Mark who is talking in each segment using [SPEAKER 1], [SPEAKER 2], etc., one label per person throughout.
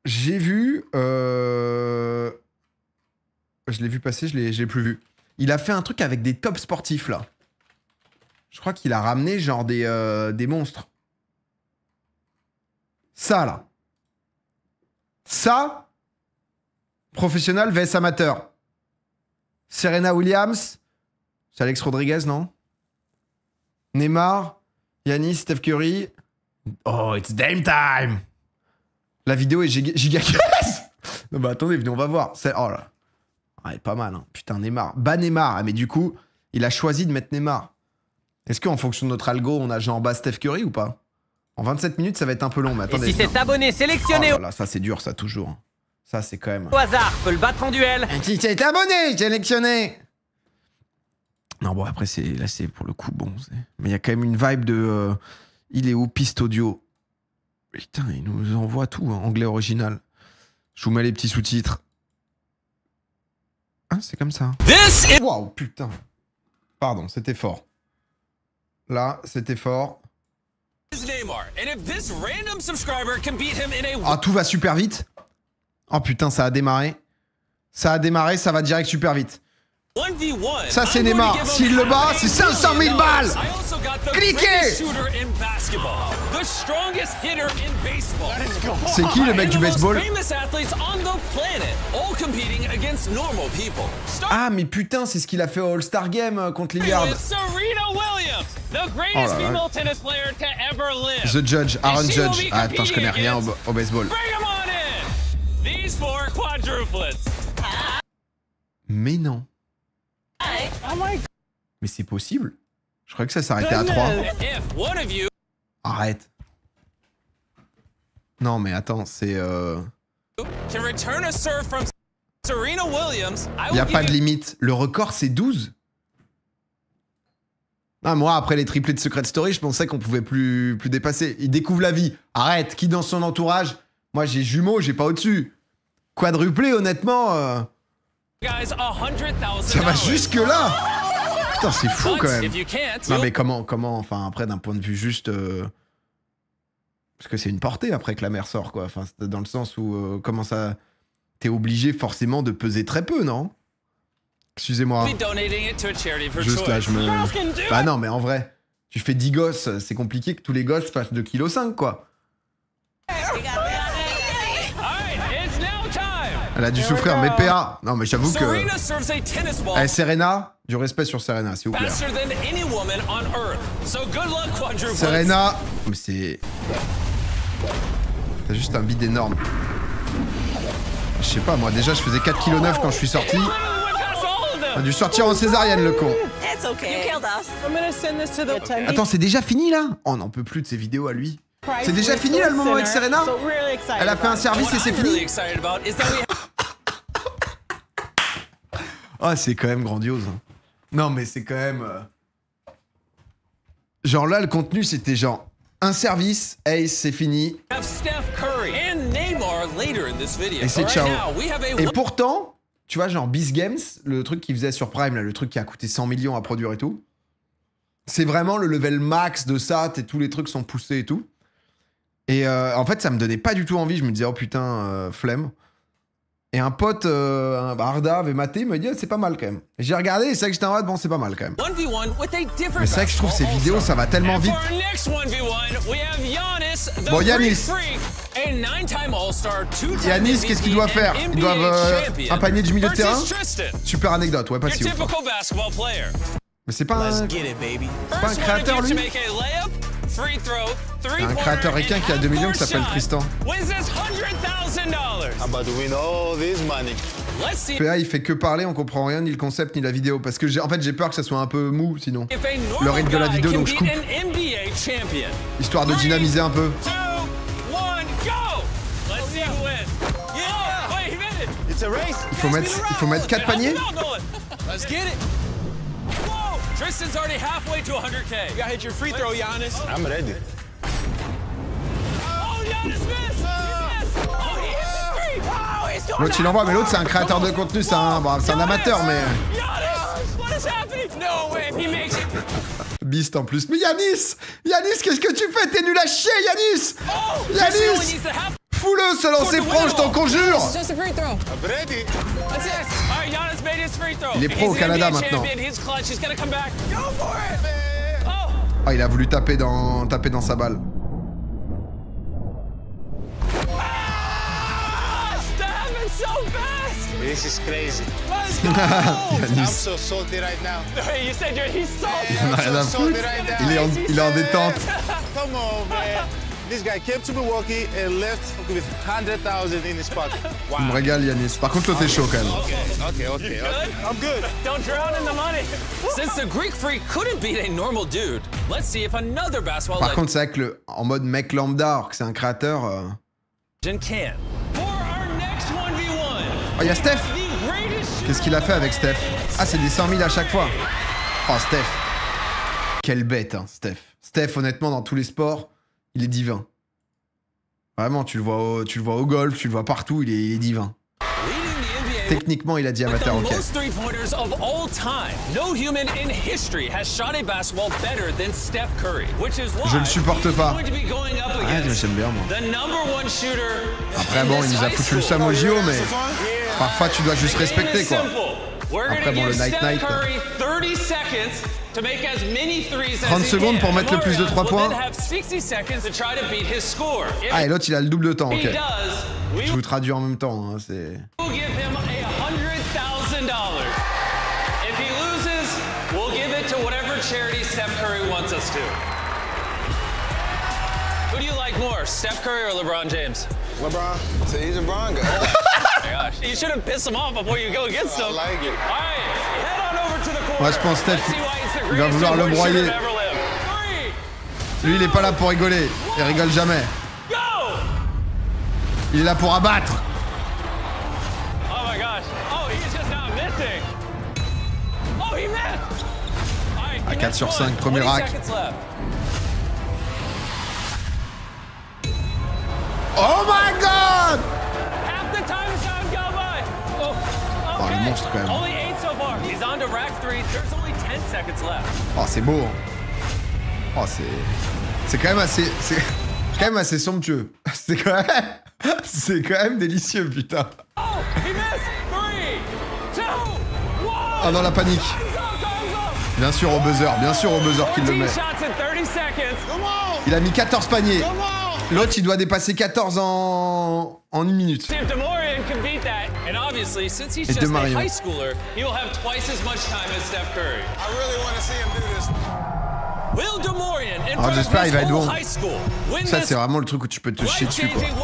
[SPEAKER 1] J'ai vu... Je l'ai vu passer, je l'ai plus vu. Il a fait un truc avec des tops sportifs, là. Je crois qu'il a ramené, genre, des monstres. Ça, là. Ça, professionnel vs amateur. Serena Williams. C'est Alex Rodriguez, non? Neymar. Yanis, Steph Curry. Oh, it's game time! La vidéo est giga. Non, bah attendez, venez, on va voir. Oh là. Ah, pas mal, hein. Putain, Neymar. Bas Neymar. Ah, mais du coup, il a choisi de mettre Neymar. Est-ce qu'en fonction de notre algo, on a genre en bas Steph Curry ou pas? En 27 minutes, ça va être un peu long, mais attendez.
[SPEAKER 2] Et si cet abonné sélectionné
[SPEAKER 1] oh là, ça c'est dur, ça, toujours. Ça, c'est quand même...
[SPEAKER 2] au hasard peut le battre en duel.
[SPEAKER 1] Et si cet abonné sélectionné. Non, bon, après, là, c'est pour le coup, bon. Mais il y a quand même une vibe de... il est où, piste audio? Putain, il nous envoie tout, hein, anglais original. Je vous mets les petits sous-titres. Ah, c'est comme ça. Waouh, putain. Pardon, c'était fort. Là, c'était fort. Ah, tout va super vite. Oh putain, ça a démarré. Ça a démarré, ça va direct super vite. Ça, c'est Neymar. S'il le bat, c'est 500 000 balles. Cliquez. C'est qui le mec du baseball? Ah, mais putain, c'est ce qu'il a fait au All-Star Game contre Lillard. Oh là là. The Judge, Aaron Judge. Ah, attends, je connais rien au baseball. Mais non. Mais c'est possible? Je croyais que ça s'arrêtait à 3. Arrête. Non, mais attends, c'est... Il n'y a pas de limite. Le record, c'est 12. Ah, moi, après les triplés de Secret Story, je pensais qu'on pouvait plus dépasser. Il découvre la vie. Arrête. Qui dans son entourage? Moi, j'ai jumeaux, j'ai pas au-dessus. Quadruplé, honnêtement... Ça va jusque là. Putain, c'est fou quand même. Non mais comment, enfin après d'un point de vue juste... Parce que c'est une portée après que la mer sort, quoi. Enfin, dans le sens où, comment ça... T'es obligé forcément de peser très peu, non? Excusez-moi. Juste là, je me... Bah non, mais en vrai, tu fais 10 gosses, c'est compliqué que tous les gosses fassent 2,5 kg, quoi. Elle a dû souffrir, mais PA. Non, mais j'avoue que... Eh, Serena, du respect sur Serena, s'il vous plaît. Serena... Mais c'est... T'as juste un bide énorme. Je sais pas, moi, déjà, je faisais 4,9 kg quand je suis sorti. Il a dû sortir en césarienne, le con. Attends, c'est déjà fini, là? Oh, on n'en peut plus de ces vidéos à lui. C'est déjà fini, là, le moment avec Serena? Elle a fait un service et c'est fini? Ah, c'est quand même grandiose. Non, mais c'est quand même... Genre là, le contenu, c'était genre... Un service, Ace, c'est fini. Et c'est ciao. Et pourtant, tu vois, genre Beast Games, le truc qu'ils faisaient sur Prime, là, le truc qui a coûté 100 millions à produire et tout, c'est vraiment le level max de ça, tous les trucs sont poussés et tout. Et en fait, ça me donnait pas du tout envie. Je me disais, oh putain, flemme. Et un pote, Arda, avait maté, il m'a dit, c'est pas mal quand même. J'ai regardé, et c'est vrai que j'étais en mode, bon, c'est pas mal quand même. Mais c'est vrai que je trouve ces vidéos, ça va tellement vite. Bon, Yanis. Yanis, qu'est-ce qu'il doit faire? Ils doivent un panier du milieu de terrain? Super anecdote, ouais, pas si ouf. Mais c'est pas un créateur, lui? Il y a un créateur ricain qui a 2 millions qui s'appelle Tristan. PA, il fait que parler, on comprend rien, ni le concept, ni la vidéo. Parce que en fait, j'ai peur que ça soit un peu mou, sinon. Le rythme de la vidéo, donc je coupe. Histoire de dynamiser un peu. Il faut mettre 4 paniers.
[SPEAKER 3] Tristan's already halfway to 100K. You gotta hit your free throw, Giannis. I'm ready. Oh, Giannis missed! Oh, he hit the free! Oh, he's going
[SPEAKER 1] L'autre, il envoie, mais l'autre, c'est un créateur de contenu, c'est un amateur, mais...
[SPEAKER 3] Giannis! What is happening? No way, he makes it!
[SPEAKER 1] Beast en plus. Mais Yanis! Yanis, qu'est-ce que tu fais? T'es nul à chier, Yanis! Yanis! Fous-le, ce lancer franc, je t'en conjure. Il est pro au Canada maintenant. Ah, il a voulu taper dans sa balle.
[SPEAKER 4] This is crazy.
[SPEAKER 1] I'm
[SPEAKER 4] so salty right now.
[SPEAKER 3] You said he's salty.
[SPEAKER 1] Il en a rien à foutre. Il est en détente.
[SPEAKER 4] Come on, man. This guy came to Milwaukee and left with 100,000 in his pocket. Wow.
[SPEAKER 1] Il me régale, Yanis. Par contre, l'autre est chaud quand même.
[SPEAKER 4] Okay. I'm good.
[SPEAKER 3] Don't drown in the money. Since the Greek freak couldn't beat a normal dude, let's see if another basketball
[SPEAKER 1] Par contre, c'est vrai que en mode mec lambda, alors que c'est un créateur.
[SPEAKER 3] legend can. For our next 1v1.
[SPEAKER 1] Oh, il y a Steph. Qu'est-ce qu'il a fait avec Steph? Ah, c'est des 100 000 à chaque fois. Oh, Steph. Quelle bête, hein, Steph. Steph, honnêtement, dans tous les sports, il est divin. Vraiment, tu le vois au golf, tu le vois partout, il est divin. Techniquement, il a dit amateur hockey. Je le supporte pas. Ah, j'aime bien, moi. Après, bon, il nous a foutu le seum au JO, mais parfois, tu dois juste respecter, quoi. Après, bon, le Night. 30 secondes pour mettre le plus de 3 points. Ah, et l'autre, il a le double de temps, ok. Je vous traduis en même temps, hein, c'est...
[SPEAKER 3] Who do you like more, Steph Curry or LeBron James?
[SPEAKER 5] LeBron. So he's a Bron guy.
[SPEAKER 3] Oh my gosh. You shouldn't piss him off before you go against him.
[SPEAKER 5] I like it.
[SPEAKER 3] All right, head on over to the corner.
[SPEAKER 1] Moi, je pense Steph,
[SPEAKER 3] Let's see why it's the
[SPEAKER 1] il va vouloir le
[SPEAKER 3] greatest
[SPEAKER 1] broyer.
[SPEAKER 3] shooter to ever live.
[SPEAKER 1] Lui, il est pas là pour rigoler. Il rigole jamais.
[SPEAKER 3] Go!
[SPEAKER 1] Il est là pour abattre.
[SPEAKER 3] Oh my gosh. Oh, he's just not missing. Oh, he missed. All right,
[SPEAKER 1] À 4 sur 5, premier
[SPEAKER 3] 20
[SPEAKER 1] rack.
[SPEAKER 3] seconds left.
[SPEAKER 1] Oh my god!
[SPEAKER 3] Half the time is gone by. Oh,
[SPEAKER 1] Oh, le
[SPEAKER 3] okay.
[SPEAKER 1] monstre, quand même.
[SPEAKER 3] Only 8 so far. He's on to rack 3. There's only 10 seconds left.
[SPEAKER 1] Oh, c'est beau. Oh, c'est quand même assez... C'est quand même assez somptueux. C'est quand même délicieux, putain.
[SPEAKER 3] Oh, he missed. 3, 2, 1.
[SPEAKER 1] Oh non, la panique. Bien sûr au buzzer qu'il le met.
[SPEAKER 3] 14 shots in 30 seconds.
[SPEAKER 1] Il a mis 14 paniers. L'autre, il doit dépasser 14 en 1 minute.
[SPEAKER 3] See if DeMarion can beat that. And obviously, since he's
[SPEAKER 1] Et
[SPEAKER 3] just a
[SPEAKER 1] DeMarion.
[SPEAKER 3] high schooler, he will have twice as much time as Steph Curry.
[SPEAKER 5] I really want to see him do this.
[SPEAKER 3] Will DeMarion, in
[SPEAKER 1] Ah,
[SPEAKER 3] front
[SPEAKER 1] j'espère
[SPEAKER 3] of
[SPEAKER 1] il
[SPEAKER 3] his
[SPEAKER 1] va être
[SPEAKER 3] whole
[SPEAKER 1] bon.
[SPEAKER 3] high school, win
[SPEAKER 1] Ça,
[SPEAKER 3] this
[SPEAKER 1] c'est vraiment le truc où tu peux te chier dessus, quoi.
[SPEAKER 3] life-changing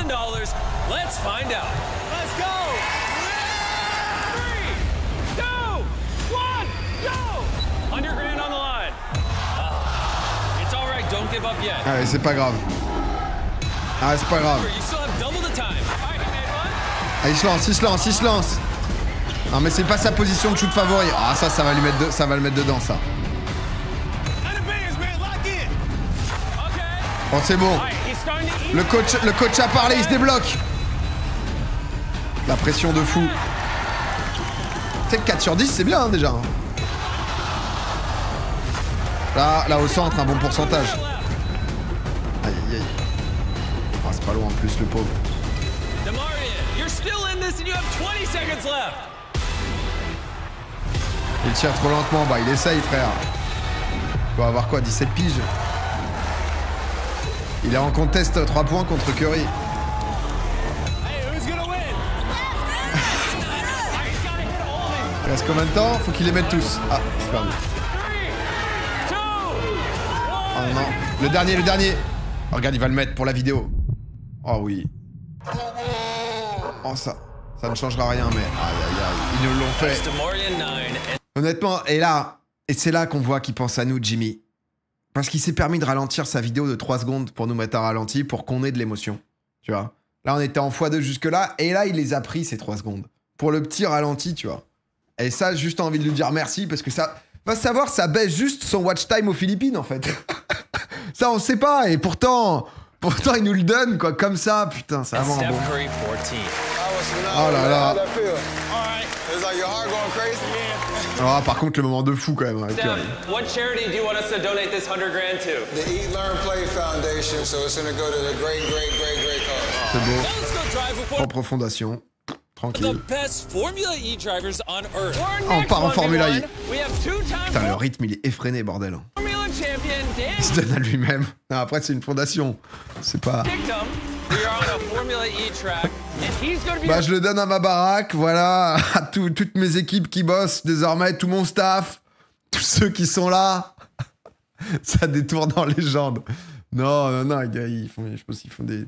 [SPEAKER 3] $100,000? Let's find out. Let's go. 3, 2, 1, go. $100,000 on the line. It's all right. Don't give up yet.
[SPEAKER 1] Ah, c'est pas grave. Ah, c'est pas grave.
[SPEAKER 3] You still have double the time. All right, he made one.
[SPEAKER 1] Ah, il se lance. Non, mais c'est pas sa position de shoot favori. Ah, ça va le mettre dedans, ça. Bon, c'est bon.
[SPEAKER 3] All right, he's starting to eat.
[SPEAKER 1] Le coach a parlé, il se débloque. La pression de fou. Tu sais que 4 sur 10, c'est bien, hein, déjà. Là, au centre, un bon pourcentage. Aïe, aïe, aïe. Ah, c'est pas loin en plus, le pauvre.
[SPEAKER 3] DeMarion, you're still in this and you have 20 seconds left.
[SPEAKER 1] Il tire trop lentement. Bah, il essaye, frère. Il va avoir quoi, 17 piges? Il est en contest 3 points contre Curry.
[SPEAKER 3] Hey, who's gonna win? He's gotta hit all these.
[SPEAKER 1] Il reste combien de temps? Faut qu'il les mette tous. Ah, c'est perdu.
[SPEAKER 3] 3, 2, 1.
[SPEAKER 1] Oh non. Le dernier. Oh, regarde, il va le mettre pour la vidéo. Oh oui. Oh, ça ne changera rien, mais... Aïe, aïe, aïe. Ils nous l'ont fait.
[SPEAKER 3] DeMarion 9.
[SPEAKER 1] Honnêtement, et c'est là qu'on voit qu'il pense à nous, Jimmy. Parce qu'il s'est permis de ralentir sa vidéo de 3 secondes pour nous mettre un ralenti pour qu'on ait de l'émotion. Tu vois? Là, on était en x2 jusque-là, et là, il les a pris, ces 3 secondes. Pour le petit ralenti, tu vois. Et ça, juste envie de lui dire merci, parce que ça... Va savoir, ça baisse juste son watch time aux Philippines, en fait. Ça, on sait pas, et pourtant, il nous le donne, quoi, comme ça. Putain, c'est vraiment
[SPEAKER 3] Steph
[SPEAKER 1] bon.
[SPEAKER 3] Curry 14.
[SPEAKER 1] Oh là là.
[SPEAKER 5] How'd that feel? It's like your heart going crazy.
[SPEAKER 1] Ah, par contre, le moment de fou, quand même, avec Curry.
[SPEAKER 3] Steph, what charity do you want us to donate this $100,000 to?
[SPEAKER 5] The Eat, Learn, Play Foundation, so it's gonna go to the great cause.
[SPEAKER 1] c'est beau.
[SPEAKER 3] Let's go drive with one
[SPEAKER 1] Propre fondation.
[SPEAKER 3] of
[SPEAKER 1] Tranquille.
[SPEAKER 3] the best Formula E drivers on Earth.
[SPEAKER 1] On part en Formula E.
[SPEAKER 2] We have two-time
[SPEAKER 1] Putain, le rythme, il est effréné, bordel.
[SPEAKER 2] Formula champion Dan
[SPEAKER 1] Il se donne à lui-même. Non, après, c'est une fondation. C'est pas...
[SPEAKER 2] Dictum. We are on a Formula E track, and he's going to be
[SPEAKER 1] Bah, je le donne à ma baraque, voilà, à toutes mes équipes qui bossent désormais, tout mon staff, tous ceux qui sont là. Ça détourne en légende. Non, je pense qu'ils font des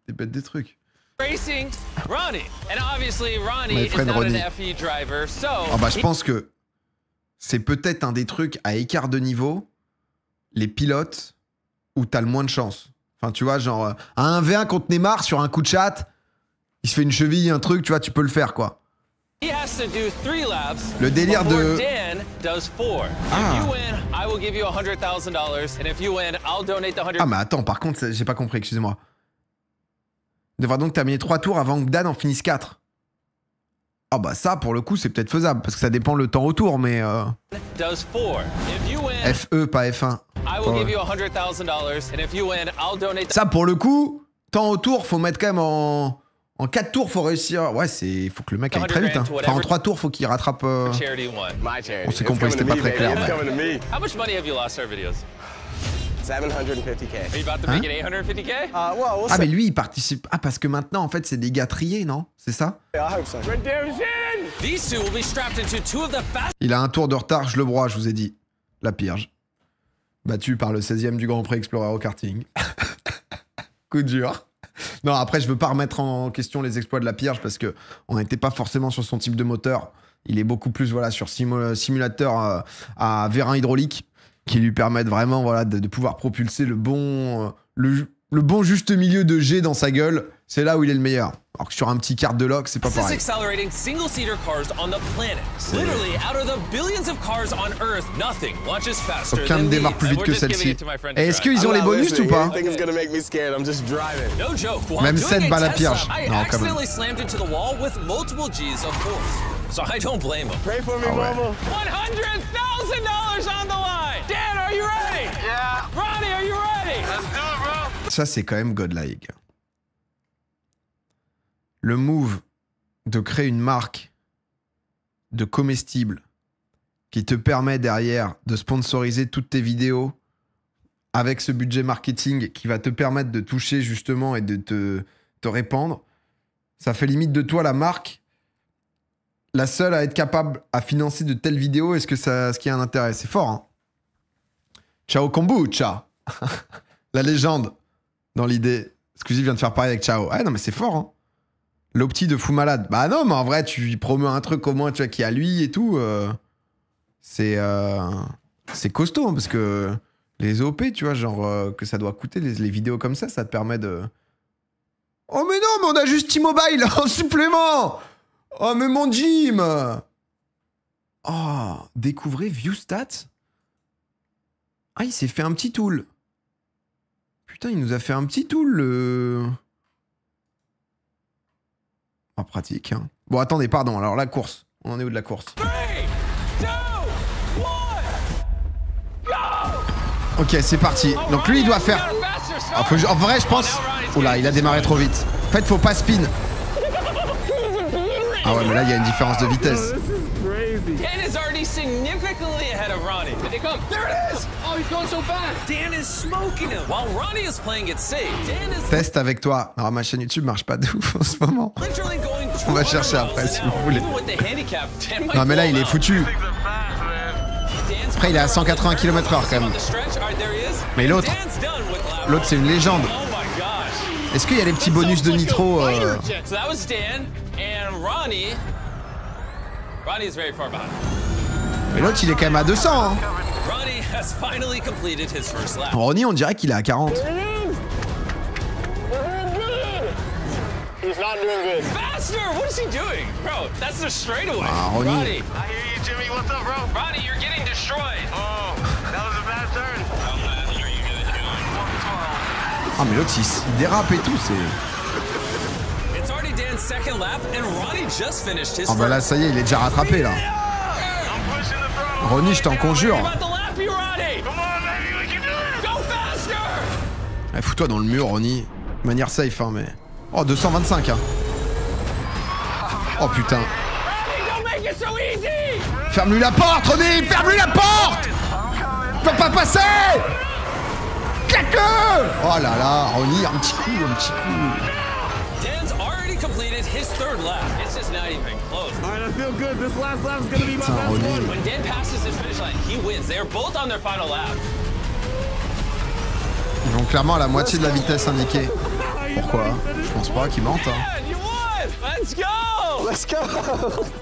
[SPEAKER 1] bêtes des trucs.
[SPEAKER 2] racing Ronnie. And obviously, Ronnie
[SPEAKER 1] My
[SPEAKER 2] is
[SPEAKER 1] friend
[SPEAKER 2] not
[SPEAKER 1] Ronnie.
[SPEAKER 2] an FE driver, so...
[SPEAKER 1] Ah bah, je pense que c'est peut-être un des trucs à écart de niveau, les pilotes, où t'as le moins de chance. Enfin, tu vois, genre, à un V1 contre Neymar sur un coup de chat, il se fait une cheville, un truc, tu vois, tu peux le faire, quoi.
[SPEAKER 2] He has to do 3 laps.
[SPEAKER 1] Le délire
[SPEAKER 2] before
[SPEAKER 1] de...
[SPEAKER 2] Dan does 4.
[SPEAKER 1] Ah.
[SPEAKER 2] If you win, I will give you $100,000, and if you win, I'll donate the 100.
[SPEAKER 1] Ah, mais attends, par contre, j'ai pas compris, excusez-moi. Il devra donc terminer 3 tours avant que Dan en finisse 4. Ah bah ça, pour le coup, c'est peut-être faisable, parce que ça dépend le temps autour, mais...
[SPEAKER 2] Does 4. If you win,
[SPEAKER 1] FE, pas F1.
[SPEAKER 2] I will
[SPEAKER 1] Ouais.
[SPEAKER 2] give you $100,000, and if you win, I'll donate.
[SPEAKER 1] Ça, pour le coup, temps autour, faut mettre quand même en 4 tours, faut réussir. Ouais, faut que le mec aille très vite. Hein. Enfin, en 3 tours, faut qu'il rattrape...
[SPEAKER 2] Charity one.
[SPEAKER 6] My charity.
[SPEAKER 1] On s'est
[SPEAKER 6] It's
[SPEAKER 1] compris,
[SPEAKER 6] coming
[SPEAKER 1] c'était
[SPEAKER 6] to
[SPEAKER 1] pas
[SPEAKER 6] me,
[SPEAKER 1] très
[SPEAKER 6] baby.
[SPEAKER 1] clair.
[SPEAKER 6] It's
[SPEAKER 1] mais-
[SPEAKER 6] coming to me.
[SPEAKER 2] How much money have you lost our videos?
[SPEAKER 6] 750K.
[SPEAKER 2] Are you about to make it 850K?
[SPEAKER 6] Well, we'll
[SPEAKER 1] Ah,
[SPEAKER 6] see.
[SPEAKER 1] mais lui, il participe... Ah, parce que maintenant, en fait, c'est des gars triés, non? C'est ça?
[SPEAKER 6] I hope so.
[SPEAKER 3] These two will be strapped into 2 of the fastest
[SPEAKER 1] Il a un tour de retard, je le broie, je vous ai dit. La Pirge. Battu par le 16e du Grand Prix Explorer au karting. Coup dur. Non, après, je veux pas remettre en question les exploits de la Pirge parce que on n'était pas forcément sur son type de moteur. Il est beaucoup plus voilà, sur simulateur à vérin hydraulique qui lui permettent vraiment voilà, de pouvoir propulser le bon juste milieu de G dans sa gueule. C'est là où il est le meilleur. Alors que sur un petit kart de lock, c'est pas pareil.
[SPEAKER 3] accelerating single-seater cars on the planet. Literally, out of the billions of cars on Earth, nothing launches faster
[SPEAKER 1] Aucun ne
[SPEAKER 3] than
[SPEAKER 1] démarre
[SPEAKER 3] these.
[SPEAKER 1] plus vite
[SPEAKER 2] We're
[SPEAKER 1] que
[SPEAKER 2] just giving
[SPEAKER 1] celle-ci.
[SPEAKER 2] it to my friend to
[SPEAKER 1] Et est-ce
[SPEAKER 2] drive.
[SPEAKER 1] qu'ils ont
[SPEAKER 6] I'm
[SPEAKER 1] les
[SPEAKER 6] not
[SPEAKER 1] bonus ou
[SPEAKER 6] listening.
[SPEAKER 1] pas?
[SPEAKER 6] Anything is gonna make me scared. I'm just driving.
[SPEAKER 3] No joke. While
[SPEAKER 1] Même
[SPEAKER 3] doing
[SPEAKER 1] Seth
[SPEAKER 3] a
[SPEAKER 1] bat la
[SPEAKER 3] test
[SPEAKER 1] Pirge.
[SPEAKER 3] lap, I
[SPEAKER 1] Non, quand même.
[SPEAKER 3] accidentally slammed into the wall with multiple G's of force. So I don't blame him.
[SPEAKER 6] Pray for me,
[SPEAKER 1] Ah ouais.
[SPEAKER 6] mama.
[SPEAKER 2] $100,000 on the line. Dan, are you ready?
[SPEAKER 6] Yeah.
[SPEAKER 2] Ronnie, are you ready?
[SPEAKER 6] Let's do it, bro.
[SPEAKER 1] Ça, c'est quand même godlike. Le move de créer une marque de comestibles qui te permet derrière de sponsoriser toutes tes vidéos avec ce budget marketing qui va te permettre de toucher justement et de te répandre, ça fait limite de toi la marque la seule à être capable à financer de telles vidéos. Est-ce qu'il y a un intérêt? C'est fort, hein. Ciao Kombucha. La légende dans l'idée. Squeezie vient de faire pareil avec Ciao. Ah non mais c'est fort, hein. L'opti de fou malade. Bah non, mais en vrai, tu lui promets un truc au moins, tu vois, qui est à lui et tout. C'est costaud, hein, parce que les OP, tu vois, genre, que ça doit coûter, les vidéos comme ça te permet de... Oh mais non, mais on a juste T-Mobile en supplément. Oh mais mon Jim. Oh, découvrez ViewStats. Ah, il s'est fait un petit tool. Putain, il nous a fait un petit tool, le... En pratique, hein. Bon, attendez, pardon. Alors, la course. On en est où de la course?
[SPEAKER 3] 3, 2, 1, go!
[SPEAKER 1] Ok, c'est parti. Donc, lui, il doit faire... Ah, en vrai, je pense... Oula, il a démarré trop vite. En fait, faut pas spin. Ah ouais, mais là, il y a une différence de vitesse.
[SPEAKER 2] Dan is already significantly ahead of Ronnie. Did it come? There it is!
[SPEAKER 3] Oh, he's going so fast. Dan is smoking him. While Ronnie is playing it safe, Dan is
[SPEAKER 1] Test avec toi. Alors, ma chaîne YouTube marche pas de ouf en ce moment.
[SPEAKER 3] literally going
[SPEAKER 1] On va
[SPEAKER 3] 200
[SPEAKER 1] chercher après,
[SPEAKER 3] miles
[SPEAKER 1] si
[SPEAKER 3] an
[SPEAKER 1] vous
[SPEAKER 3] hour.
[SPEAKER 1] voulez.
[SPEAKER 2] Even with the handicap, Dan might
[SPEAKER 1] Non, mais là, il est
[SPEAKER 2] blow
[SPEAKER 1] foutu.
[SPEAKER 2] out.
[SPEAKER 1] Après, il est à 180 km/h quand même.
[SPEAKER 2] On the stretch. All right, there he is.
[SPEAKER 1] Mais l'autre,
[SPEAKER 2] Dan's done with lap
[SPEAKER 1] l'autre, c'est une légende.
[SPEAKER 2] Oh my gosh.
[SPEAKER 1] Est-ce qu'il y a les petits bonus de nitro
[SPEAKER 2] So that was Dan and Ronnie. Ronnie is very far behind.
[SPEAKER 1] Mais l'autre, il est quand même à 200, hein.
[SPEAKER 3] Ronnie has finally completed his first lap.
[SPEAKER 1] Ronnie, on dirait qu'il est à 40.
[SPEAKER 6] He's not doing good.
[SPEAKER 2] Faster! What is he doing? Bro, that's the straightaway.
[SPEAKER 1] Ah, Ronnie.
[SPEAKER 2] Ronnie.
[SPEAKER 6] I hear you, Jimmy. What's up, bro?
[SPEAKER 2] Ronnie, you're getting destroyed.
[SPEAKER 6] Oh, that was a bad turn.
[SPEAKER 1] Ah, mais l'autre, il dérape et tout, c'est...
[SPEAKER 3] It's already Dan's second lap, and Ronnie just finished his
[SPEAKER 1] Ah bah là,
[SPEAKER 3] first.
[SPEAKER 1] ça y est, il est déjà rattrapé, là.
[SPEAKER 6] I'm pushing the throttle.
[SPEAKER 1] Ronnie, je t'en conjure.
[SPEAKER 2] You're about to lap you, Ronnie.
[SPEAKER 6] Come on, baby. We can do it.
[SPEAKER 2] Go faster!
[SPEAKER 1] Fous-toi dans le mur, Ronnie. De manière safe, hein, mais... Oh, 225, hein. Oh, putain. Ferme-lui la porte, Ronnie! Ferme-lui la porte! Faut pas passer! Claque-le! Oh là là, Ronnie, un petit coup.
[SPEAKER 2] Dan's already completed his third lap. It's just not even close.
[SPEAKER 6] All right, I feel good. This last lap is going to be my best one.
[SPEAKER 2] When Dan passes his finish line, he wins. They are both on their final lap.
[SPEAKER 1] Ils vont clairement à la moitié de la vitesse indiquée. Pourquoi? Je pense pas qu'ils mentent. Hein.
[SPEAKER 2] Dan, you won! Let's go!
[SPEAKER 5] Let's go.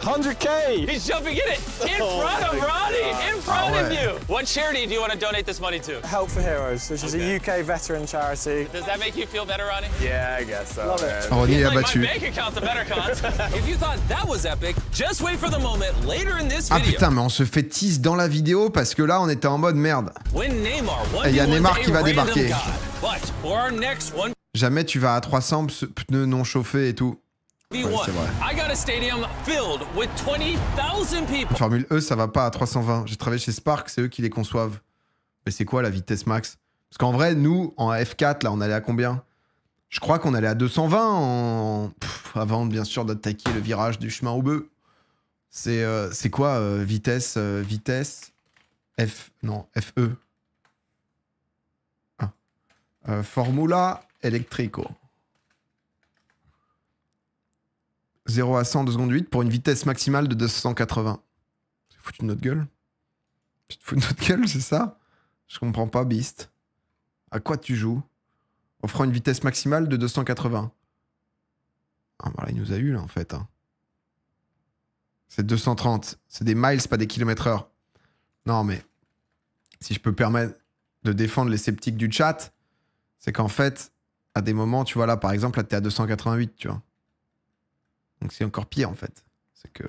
[SPEAKER 5] 100K.
[SPEAKER 2] He's jumping in it in front of Ronnie, in front of you. What charity do you want to donate this money to?
[SPEAKER 7] Help for Heroes, which is a UK veteran charity.
[SPEAKER 2] Does that make you feel better, Ronnie?
[SPEAKER 7] Yeah, I guess so. Love it.
[SPEAKER 1] Ronnie est
[SPEAKER 2] Like my
[SPEAKER 1] abattu.
[SPEAKER 2] bank account's a better account. If you thought that was epic, just wait for the moment later in this
[SPEAKER 1] Ah
[SPEAKER 2] video.
[SPEAKER 1] putain, mais on se fait tease dans la vidéo parce que là on était en mode merde.
[SPEAKER 2] When Neymar
[SPEAKER 1] Et il y a Neymar
[SPEAKER 2] a
[SPEAKER 1] qui va
[SPEAKER 2] random
[SPEAKER 1] débarquer.
[SPEAKER 2] guy. But for our next one.
[SPEAKER 1] Jamais tu vas à 300 pneus non chauffés et tout. Ouais, c'est vrai.
[SPEAKER 2] I got a stadium filled with 20,000 people.
[SPEAKER 1] En Formule E, ça va pas à 320. J'ai travaillé chez Spark, c'est eux qui les conçoivent. Mais c'est quoi la vitesse max? Parce qu'en vrai, nous, en F4, là, on allait à combien? Je crois qu'on allait à 220 avant, bien sûr, d'attaquer le virage du chemin au bœuf. C'est quoi vitesse F... Non, FE. Ah. Formula Electrico. 0 à 100 2 secondes 8 pour une vitesse maximale de 280. C'est foutu de notre gueule? Tu te fous de notre gueule, c'est ça? Je comprends pas, Beast. À quoi tu joues? Offrant une vitesse maximale de 280. Ah bah là, il nous a eu là en fait. Hein. C'est 230. C'est des miles, pas des kilomètres/heure. Non mais, si je peux permettre de défendre les sceptiques du chat, c'est qu'en fait, à des moments, tu vois là, par exemple, là t'es à 288, tu vois. Donc c'est encore pire en fait. C'est que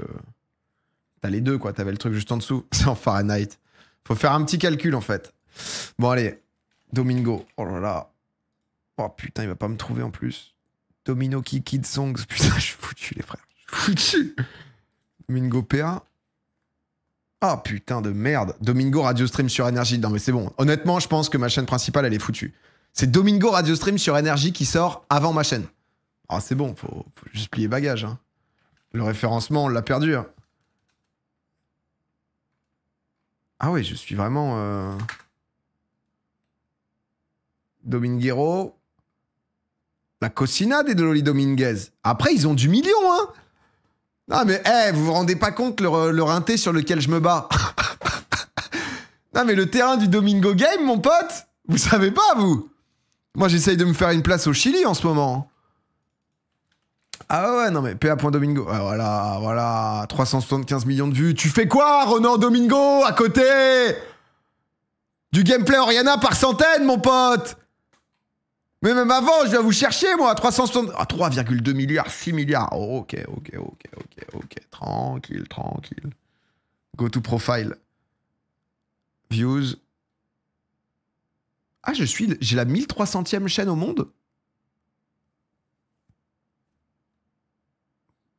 [SPEAKER 1] t'as les deux quoi, t'avais le truc juste en dessous. C'est en Fahrenheit. Faut faire un petit calcul en fait. Bon allez, Domingo. Oh là là. Oh putain, il va pas me trouver en plus. Domino Kid Songs. Putain, je suis foutu les frères. Je suis foutu. Domingo PA. Ah putain de merde. Domingo Radio Stream sur Énergie. Non mais c'est bon. Honnêtement, je pense que ma chaîne principale elle est foutue. C'est Domingo Radio Stream sur Énergie qui sort avant ma chaîne. Ah, c'est bon, faut juste plier bagage. Hein. Le référencement, on l'a perdu. Hein. Ah oui, je suis vraiment... Dominguero. La Cocina des Loli Dominguez. Après, ils ont du million, hein. Non, mais, vous vous rendez pas compte le rinté sur lequel je me bats. Non, mais le terrain du Domingo Game, mon pote, vous savez pas, vous. Moi, j'essaye de me faire une place au Chili en ce moment. Ah ouais, non mais PA.Domingo. Ah, voilà, 375 millions de vues. Tu fais quoi, Ronan Domingo, à côté? Du gameplay Oriana par centaine, mon pote. Mais même avant, je viens vous chercher, moi, 360... Ah, 3,2 milliards, 6 milliards. Oh, ok. Tranquille. Go to profile. Views. Ah, j'ai la 1300e chaîne au monde.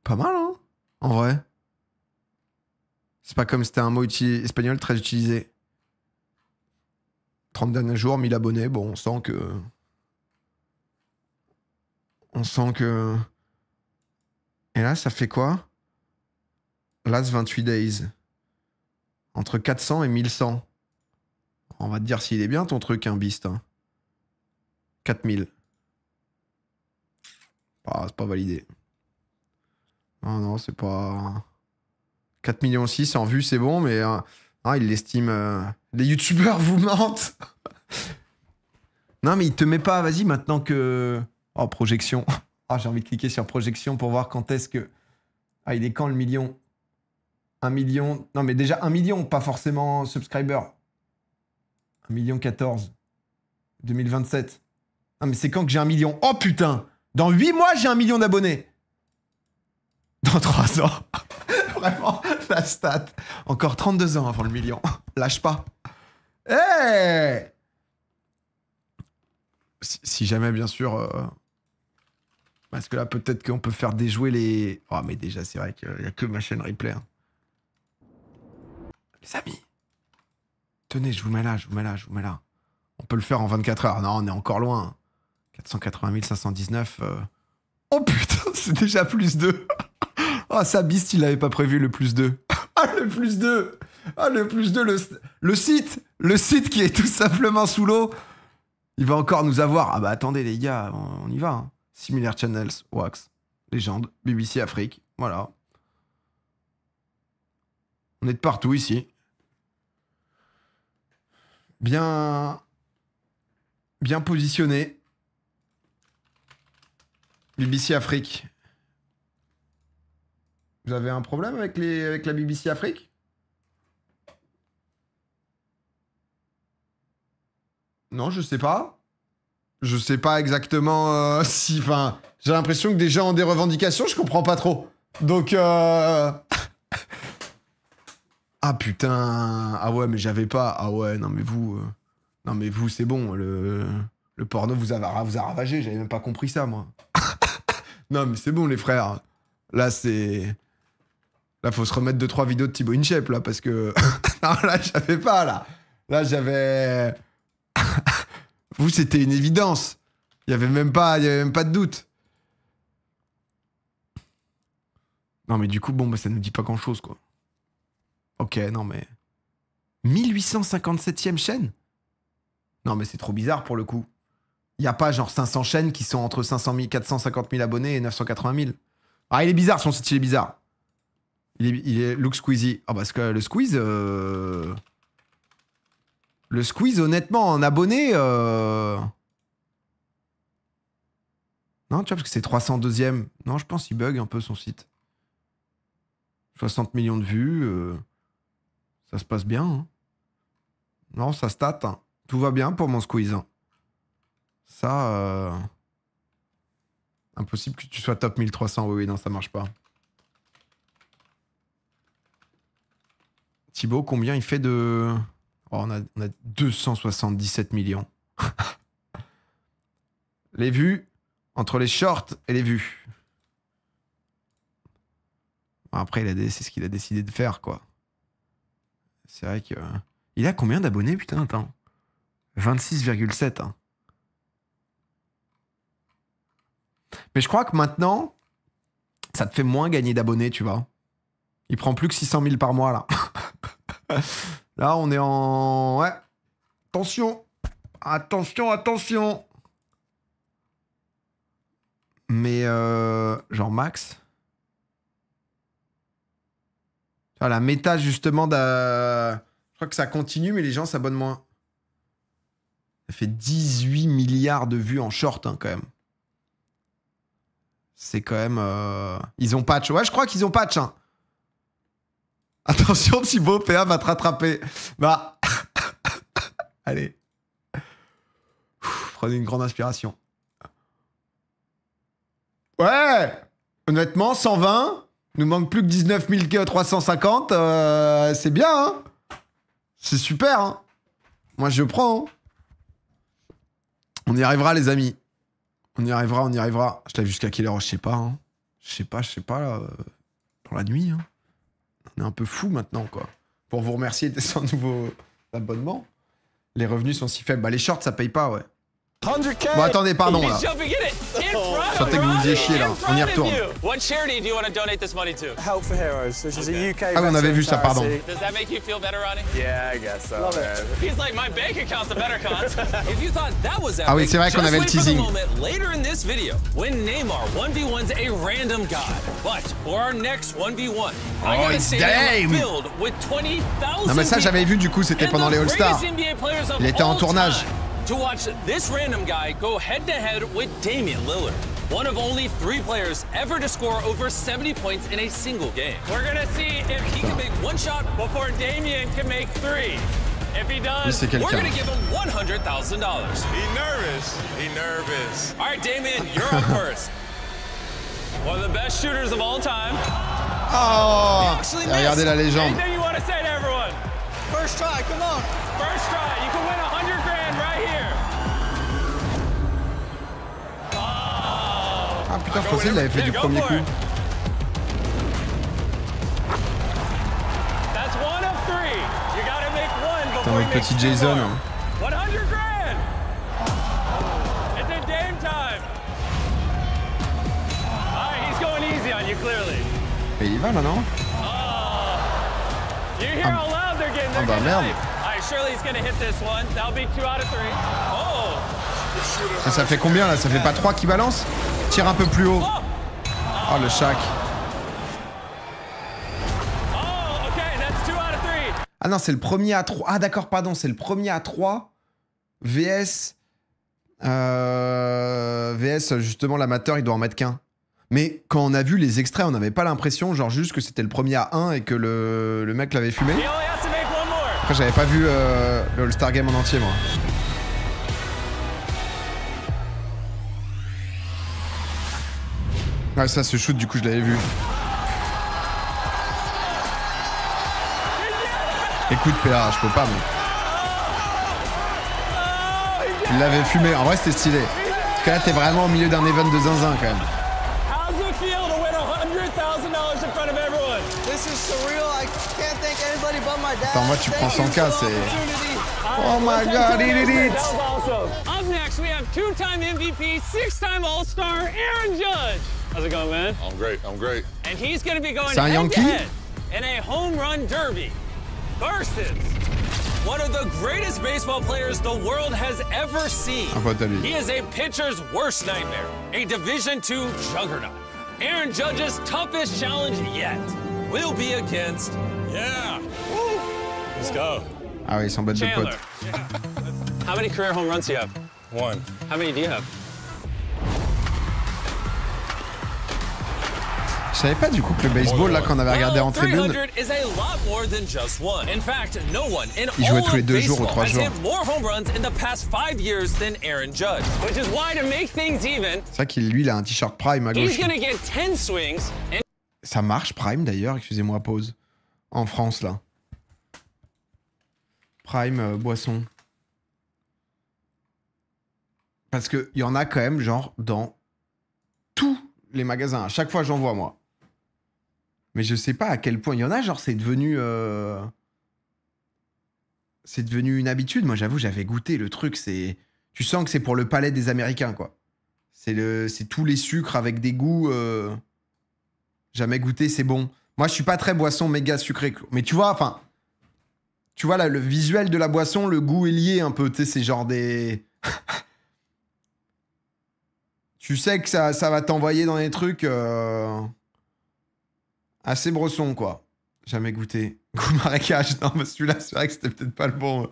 [SPEAKER 1] Pas mal, hein? En vrai. C'est pas comme c'était un mot espagnol très utilisé. 30 derniers jours, 1000 abonnés. Bon, on sent que... Et là, ça fait quoi? Last 28 days. Entre 400 et 1100. On va te dire s'il est bien ton truc, hein, Beast. Hein. 4000. Ah, c'est pas validé. Non, c'est pas... 4 millions aussi, c'est en vue, c'est bon, mais il l'estime... Les youtubeurs vous mentent. Non, mais il te met pas, vas-y, maintenant que... Oh, projection. Ah, j'ai envie de cliquer sur projection pour voir quand est-ce que... Ah, il est quand le million? 1 million... Non, mais déjà 1 million, pas forcément subscriber. 1 million 14. 2027. Non, mais c'est quand que j'ai 1 million? Oh, putain! Dans 8 mois, j'ai 1 million d'abonnés. Dans 3 ans. Vraiment, la stat. Encore 32 ans avant le million. Lâche pas. Hey! Si jamais, bien sûr... Parce que là, peut-être qu'on peut faire déjouer les... Oh, mais déjà, c'est vrai qu'il n'y a que ma chaîne replay. Hein. Les amis. Tenez, je vous mets là. On peut le faire en 24 heures. Non, on est encore loin. 480 519. Oh putain, c'est déjà plus 2. Ah, ça Beast, il avait pas prévu le plus 2. Ah, le plus 2. Ah, le plus 2, le site. Le site qui est tout simplement sous l'eau. Il va encore nous avoir. Ah bah attendez les gars, on y va. Hein. Similar Channels, Wax, Légende, BBC Afrique. Voilà. On est de partout ici. Bien positionné. BBC Afrique. Vous avez un problème avec la BBC Afrique? Non, je sais pas. Je sais pas exactement si... Enfin, j'ai l'impression que des gens ont des revendications, je comprends pas trop. Donc, Ah putain... Ah ouais, mais j'avais pas... Ah ouais, non mais vous... Non mais vous, c'est bon, le porno vous a ravagé, j'avais même pas compris ça, moi. Non mais c'est bon, les frères. Là, c'est... Là, faut se remettre 2-3 vidéos de Thibaut InShape, là, parce que... Non, là, j'avais pas, là. Là, j'avais... Vous, c'était une évidence. Il y avait même pas de doute. Non, mais du coup, bon, bah, ça nous dit pas grand-chose, quoi. Ok, non, mais... 1857e chaîne? Non, mais c'est trop bizarre, pour le coup. Il y a pas, genre, 500 chaînes qui sont entre 500 000, 450 000 abonnés et 980 000. Ah, il est bizarre, son site, il est bizarre. Il est look squeezy. Ah, parce que le squeeze... Le squeeze, honnêtement, en abonnés... Non, tu vois, parce que c'est 302e. Non, je pense qu'il bug un peu son site. 60 millions de vues. Ça se passe bien. Hein. Non, ça stat. Hein. Tout va bien pour mon squeeze. Hein. Ça... Impossible que tu sois top 1300. Oui, non, ça marche pas. Thibaut, combien il fait de... Oh, on a 277 millions. Les vues, entre les shorts et les vues. Bon, après, c'est ce qu'il a décidé de faire, quoi. C'est vrai que... Il a combien d'abonnés, putain, attends. 26,7. Hein. Mais je crois que maintenant, ça te fait moins gagner d'abonnés, tu vois. Il prend plus que 600 000 par mois, là. Là, on est en... Ouais. Attention. Attention, attention. Mais, genre max. La méta, justement, je crois que ça continue, mais les gens s'abonnent moins. Ça fait 18 milliards de vues en short, hein, quand même. C'est quand même... Ils ont patch. Ouais, je crois qu'ils ont patch, hein. Attention, Thibaut, PA va te rattraper. Bah... Allez. Prenez une grande inspiration. Ouais. Honnêtement, 120. Il nous manque plus que 19 350. C'est bien, hein. C'est super, hein. Moi, je prends. Hein. On y arrivera, les amis. On y arrivera, on y arrivera. Je l'ai vu jusqu'à quelle heure? Je sais pas, hein. Je sais pas, là, dans la nuit, hein. On est un peu fou maintenant, quoi. Pour vous remercier de 100 nouveaux abonnements. Les revenus sont si faibles. Bah, les shorts, ça paye pas, ouais.
[SPEAKER 5] 100K.
[SPEAKER 1] Bon, attendez, pardon, là. Je sentais que vous vous faisiez chier, là. On y retourne.
[SPEAKER 3] What charity do you want to donate this money to?
[SPEAKER 7] Help for Heroes, which is a UK
[SPEAKER 1] Ah oui, on avait vu ça, pardon.
[SPEAKER 3] Does that make you feel better, Ronnie?
[SPEAKER 7] Yeah, I guess so.
[SPEAKER 3] Love it. He's like, my bank account's a better cause. If you thought that was epic,
[SPEAKER 1] ah oui, c'est vrai qu'on avait le teasing.
[SPEAKER 3] Later in this video, when Neymar 1v1's a random god. But for our next 1v1,
[SPEAKER 1] oh, it's Dame! Non, mais ça, j'avais vu, du coup, c'était pendant les All-Stars. Il était en tournage.
[SPEAKER 3] To watch this random guy go head-to-head with Damian Lillard, one of only 3 players ever to score over 70 points in a single game. We're gonna see if he can make one shot before Damian can make 3. If he does, we're gonna give him $100,000.
[SPEAKER 4] He nervous.
[SPEAKER 3] All right, Damian, you're up first. One of the best shooters of all time.
[SPEAKER 1] Oh, regardez la légende.
[SPEAKER 3] Anything you want to say to everyone?
[SPEAKER 7] First try, come on.
[SPEAKER 3] First try, you can win $100,000 right here.
[SPEAKER 1] Ah putain, je pensais qu'il l'avait fait du premier coup.
[SPEAKER 3] That's one of 3. You gotta make one before
[SPEAKER 1] Putain, notre petit Jason. Hein.
[SPEAKER 3] $100,000. It's in Dame time. you clearly.
[SPEAKER 1] Mais il va là, non?
[SPEAKER 3] You hear how loud they're getting.
[SPEAKER 1] Ah bah merde.
[SPEAKER 3] All right, Shirley's gonna hit this one. That'll be 2 out of 3. Oh.
[SPEAKER 1] Ah, ça fait combien là? Ça fait pas 3 qui balancent? Tire un peu plus haut. Oh le Shaq.
[SPEAKER 3] Oh, okay, that's 2 out of 3.
[SPEAKER 1] Ah non, c'est le premier à 3. Ah d'accord, pardon, c'est le premier à 3. VS. VS, justement, l'amateur, il doit en mettre qu'un. Mais quand on a vu les extraits, on n'avait pas l'impression, genre juste que c'était le premier à 1 et que le mec l'avait fumé. Après, j'avais pas vu le All-Star Game en entier, moi. Ouais, ça, ce shoot, du coup, je l'avais vu. Écoute, PA, je peux pas, mais... Il l'avait fumé. En vrai, c'était stylé. Parce que là, t'es vraiment au milieu d'un event de zinzin, quand même. Attends, moi, tu prends 100K, c'est... Oh my god, he did it!
[SPEAKER 3] Up next, we have 2-time MVP, 6-time All-Star, Aaron Judge. How's it going, man?
[SPEAKER 8] I'm great, I'm great.
[SPEAKER 3] And he's going to be going
[SPEAKER 1] C'est un Yankee?
[SPEAKER 3] head-to-head in a home run derby versus one of the greatest baseball players the world has ever seen. He is a pitcher's worst nightmare, a Division II juggernaut. Aaron Judge's toughest challenge yet will be against... Yeah! Woo. Let's go.
[SPEAKER 1] Ah oui, ils sont bêtes de potes.
[SPEAKER 3] How many career home runs do you have?
[SPEAKER 8] 1.
[SPEAKER 3] How many do you have?
[SPEAKER 1] Je savais pas du coup que le baseball, là, qu'on avait regardé en tribune, ils jouaient tous les 2 jours ou 3 jours. C'est vrai qu'il, lui, il a un t-shirt Prime à gauche. Ça marche, Prime, d'ailleurs, excusez-moi, pause. En France, là. Prime, boisson. Parce qu'il y en a quand même, genre, dans tous les magasins. À chaque fois, j'en vois, moi. Mais je sais pas à quel point. Il y en a, genre, c'est devenu... C'est devenu une habitude. Moi, j'avoue, j'avais goûté le truc. C'est... Tu sens que c'est pour le palais des Américains, quoi. C'est tous les sucres avec des goûts... Jamais goûté, c'est bon. Moi, je suis pas très boisson méga sucré. Mais tu vois, enfin... Tu vois, là, le visuel de la boisson, le goût est lié un peu. Tu sais, c'est genre des... Tu sais que ça va t'envoyer dans des trucs... assez brosson, quoi. Jamais goûté. Goût marécage. Non, mais celui-là, c'est vrai que c'était peut-être pas le bon.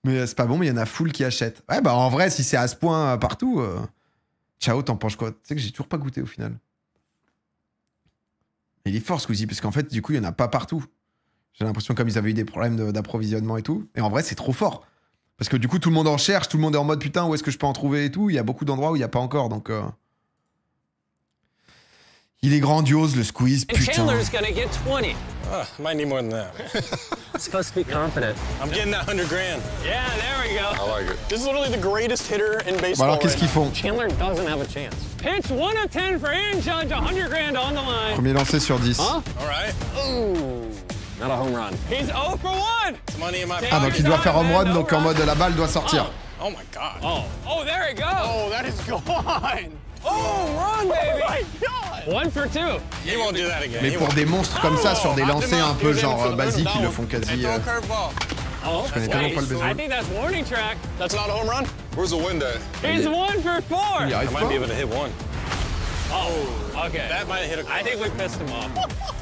[SPEAKER 1] Mais c'est pas bon, mais il y en a full qui achètent. Ouais, bah en vrai, si c'est à ce point partout... Ciao, t'en penses quoi? Tu sais que j'ai toujours pas goûté au final. Il est fort, Squeezie, parce qu'en fait, du coup, il y en a pas partout. J'ai l'impression comme ils avaient eu des problèmes d'approvisionnement et tout. Et en vrai, c'est trop fort. Parce que du coup, tout le monde en cherche, tout le monde est en mode putain, où est-ce que je peux en trouver et tout. Il y a beaucoup d'endroits où il n'y a pas encore, donc... Il est grandiose, le Squeeze, putain.
[SPEAKER 7] Might need more than that. It's supposed to be confident. I'm getting that 100 grand.
[SPEAKER 3] Yeah, there we go.
[SPEAKER 8] I like it.
[SPEAKER 7] This is literally the greatest hitter in baseball.
[SPEAKER 1] Bon alors, qu'est-ce qu'ils font?
[SPEAKER 7] Chandler doesn't have a chance.
[SPEAKER 3] Pitch 1 of 10 for Aaron Judge, 100 grand on the line.
[SPEAKER 1] Premier lancé sur 10.
[SPEAKER 7] Huh? All right. Ooh. Not a home run.
[SPEAKER 3] He's 0 for 1.
[SPEAKER 7] It's money in my
[SPEAKER 1] Ah, donc il doit faire home run, donc en mode la balle doit sortir.
[SPEAKER 7] Oh my God.
[SPEAKER 3] Oh, there he goes.
[SPEAKER 7] Oh, that is gone.
[SPEAKER 3] Oh, run, baby.
[SPEAKER 7] Oh my God.
[SPEAKER 3] 1 for 2.
[SPEAKER 7] He won't do that again.
[SPEAKER 1] Mais pour des monstres comme ça, sur des lancers un peu genre basiques, ils le font quasi...
[SPEAKER 3] Oh,
[SPEAKER 1] Je connais tellement pas le baseball.
[SPEAKER 3] I think that's warning track.
[SPEAKER 7] That's not a home run.
[SPEAKER 8] Where's the wind at?
[SPEAKER 3] He's 1 for 4.
[SPEAKER 1] Il arrive
[SPEAKER 7] I might
[SPEAKER 1] pas.
[SPEAKER 7] be able to hit one.
[SPEAKER 3] Oh, okay.
[SPEAKER 7] That might hit a.
[SPEAKER 3] I think we pissed him off.